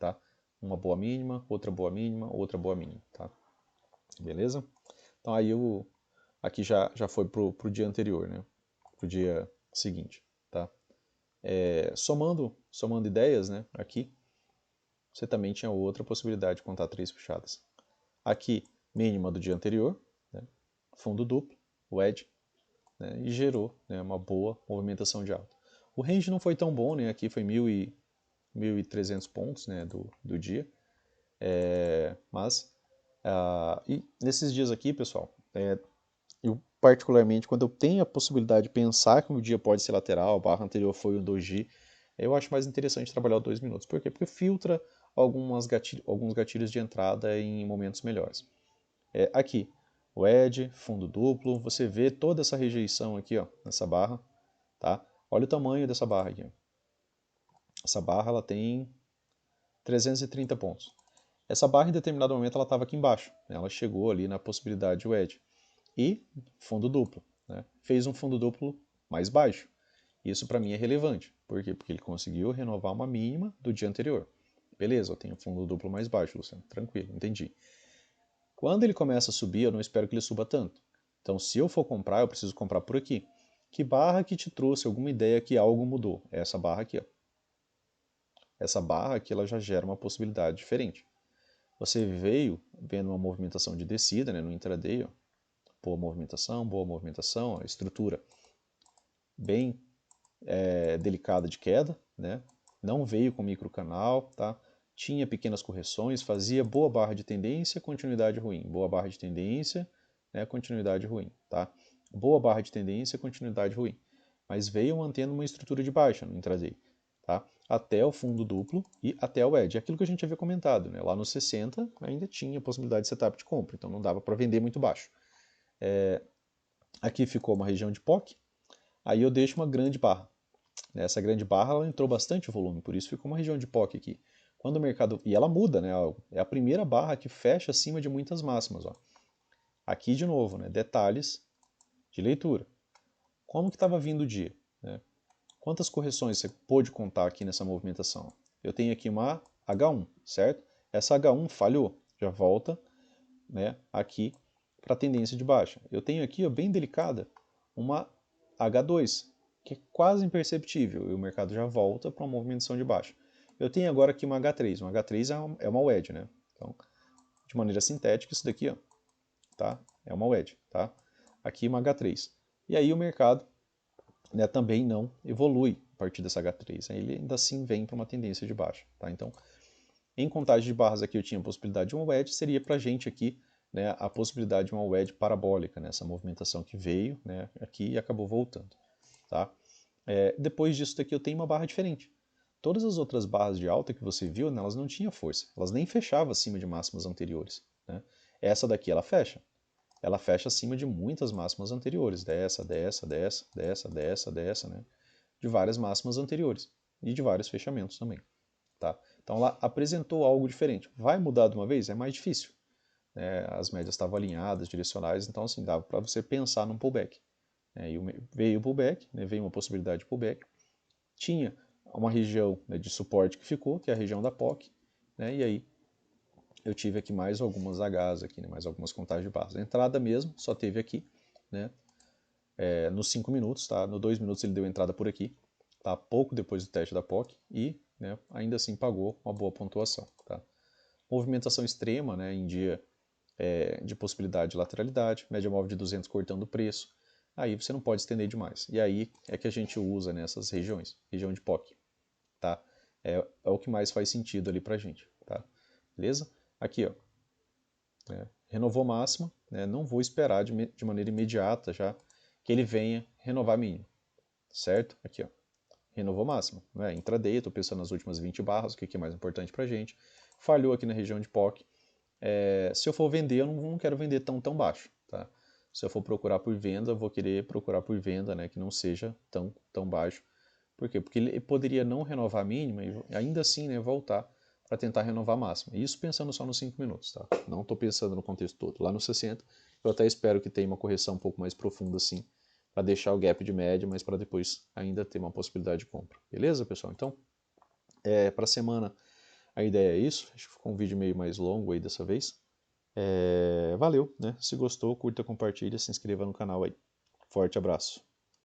Tá? Uma boa mínima, outra boa mínima, outra boa mínima, tá? Beleza? Então aí aqui já foi pro dia anterior, né? Pro dia seguinte, tá? Somando ideias, né? Aqui você também tinha outra possibilidade de contar 3 puxadas. Aqui, mínima do dia anterior, né? Fundo duplo, wedge, né? E gerou, né, uma boa movimentação de alta. O range não foi tão bom, né? Aqui foi 1.300 pontos, né, do dia. Mas e nesses dias aqui, pessoal, eu particularmente, quando eu tenho a possibilidade de pensar que o dia pode ser lateral, a barra anterior foi um doji, eu acho mais interessante trabalhar os 2 minutos. Por quê? Porque filtra alguns gatilhos de entrada em momentos melhores. Aqui, o edge, fundo duplo, você vê toda essa rejeição aqui, ó, nessa barra, tá? Olha o tamanho dessa barra aqui. Ó. Essa barra ela tem 330 pontos. Essa barra em determinado momento ela estava aqui embaixo, né? Ela chegou ali na possibilidade de wedge. E fundo duplo, né? Fez um fundo duplo mais baixo. Isso para mim é relevante. Por quê? Porque ele conseguiu renovar uma mínima do dia anterior. Beleza, eu tenho fundo duplo mais baixo, Luciano. Tranquilo, entendi. Quando ele começa a subir, eu não espero que ele suba tanto. Então, se eu for comprar, eu preciso comprar por aqui. Que barra que te trouxe alguma ideia que algo mudou? É essa barra aqui. Ó. Essa barra aqui ela já gera uma possibilidade diferente. Você veio vendo uma movimentação de descida, né, no intraday, ó. Boa movimentação, a estrutura bem delicada de queda, né? Não veio com microcanal, tá? Tinha pequenas correções, fazia boa barra de tendência, continuidade ruim, boa barra de tendência, né, continuidade ruim, tá? Boa barra de tendência, continuidade ruim, mas veio mantendo uma estrutura de baixa no intraday, tá? Até o fundo duplo e até o edge. Aquilo que a gente havia comentado, né? Lá nos 60 ainda tinha possibilidade de setup de compra, então não dava para vender muito baixo. Aqui ficou uma região de POC, aí eu deixo uma grande barra. Essa grande barra ela entrou bastante volume, por isso ficou uma região de POC aqui. Quando o mercado. E ela muda, né? É a primeira barra que fecha acima de muitas máximas. Ó. Aqui de novo, né? Detalhes de leitura. Como que estava vindo o dia? Né? Quantas correções você pôde contar aqui nessa movimentação? Eu tenho aqui uma H1, certo? Essa H1 falhou, já volta, né, aqui para a tendência de baixa. Eu tenho aqui, ó, bem delicada, uma H2, que é quase imperceptível, e o mercado já volta para uma movimentação de baixa. Eu tenho agora aqui uma H3, uma H3 é uma wedge, né? Então, de maneira sintética, isso daqui, ó, tá? É uma wedge, tá? Aqui uma H3. E aí o mercado, né, também não evolui a partir dessa H3, né? Ele ainda assim vem para uma tendência de baixa, tá? Então, em contagem de barras aqui eu tinha a possibilidade de uma wedge, seria para a gente aqui, né, a possibilidade de uma wedge parabólica, né, essa movimentação que veio, né, aqui e acabou voltando. Tá? Depois disso daqui eu tenho uma barra diferente. Todas as outras barras de alta que você viu, né, elas não tinham força, elas nem fechavam acima de máximas anteriores. Né? Essa daqui ela fecha. Ela fecha acima de muitas máximas anteriores, dessa, né? De várias máximas anteriores e de vários fechamentos também. Tá? Então ela apresentou algo diferente. Vai mudar de uma vez? É mais difícil. Né? As médias estavam alinhadas, direcionais, então assim, dava para você pensar num pullback. E veio o pullback, né? Veio uma possibilidade de pullback. Tinha uma região, né, de suporte que ficou, que é a região da POC, né? E aí eu tive aqui mais algumas Hs, aqui, né? Mais algumas contagens de barras. A entrada mesmo só teve aqui, né? nos 5 minutos, tá? No 2 minutos ele deu entrada por aqui, tá? Pouco depois do teste da POC e, né, ainda assim pagou uma boa pontuação, tá? Movimentação extrema, né, em dia de possibilidade de lateralidade, média móvel de 200 cortando o preço, aí você não pode estender demais. E aí é que a gente usa nessas regiões, região de POC, tá? É o que mais faz sentido ali pra gente, tá? Beleza? Aqui, ó, renovou máxima, né? Não vou esperar de maneira imediata já que ele venha renovar mínimo, certo? Aqui, ó, renovou máxima, né? Intraday, estou pensando nas últimas 20 barras, o que é mais importante pra gente. Falhou aqui na região de POC. Se eu for vender, eu não quero vender tão baixo, tá? Se eu for procurar por venda, eu vou querer procurar por venda, né, que não seja tão baixo. Por quê? Porque ele poderia não renovar a mínima e ainda assim, né, voltar para tentar renovar a máxima. Isso pensando só nos 5 minutos, tá? Não estou pensando no contexto todo. Lá no 60, eu até espero que tenha uma correção um pouco mais profunda assim, para deixar o gap de média, mas para depois ainda ter uma possibilidade de compra. Beleza, pessoal? Então, para a semana, a ideia é isso. Acho que ficou um vídeo meio mais longo aí dessa vez. Valeu, né? Se gostou, curta, compartilha, se inscreva no canal aí. Forte abraço.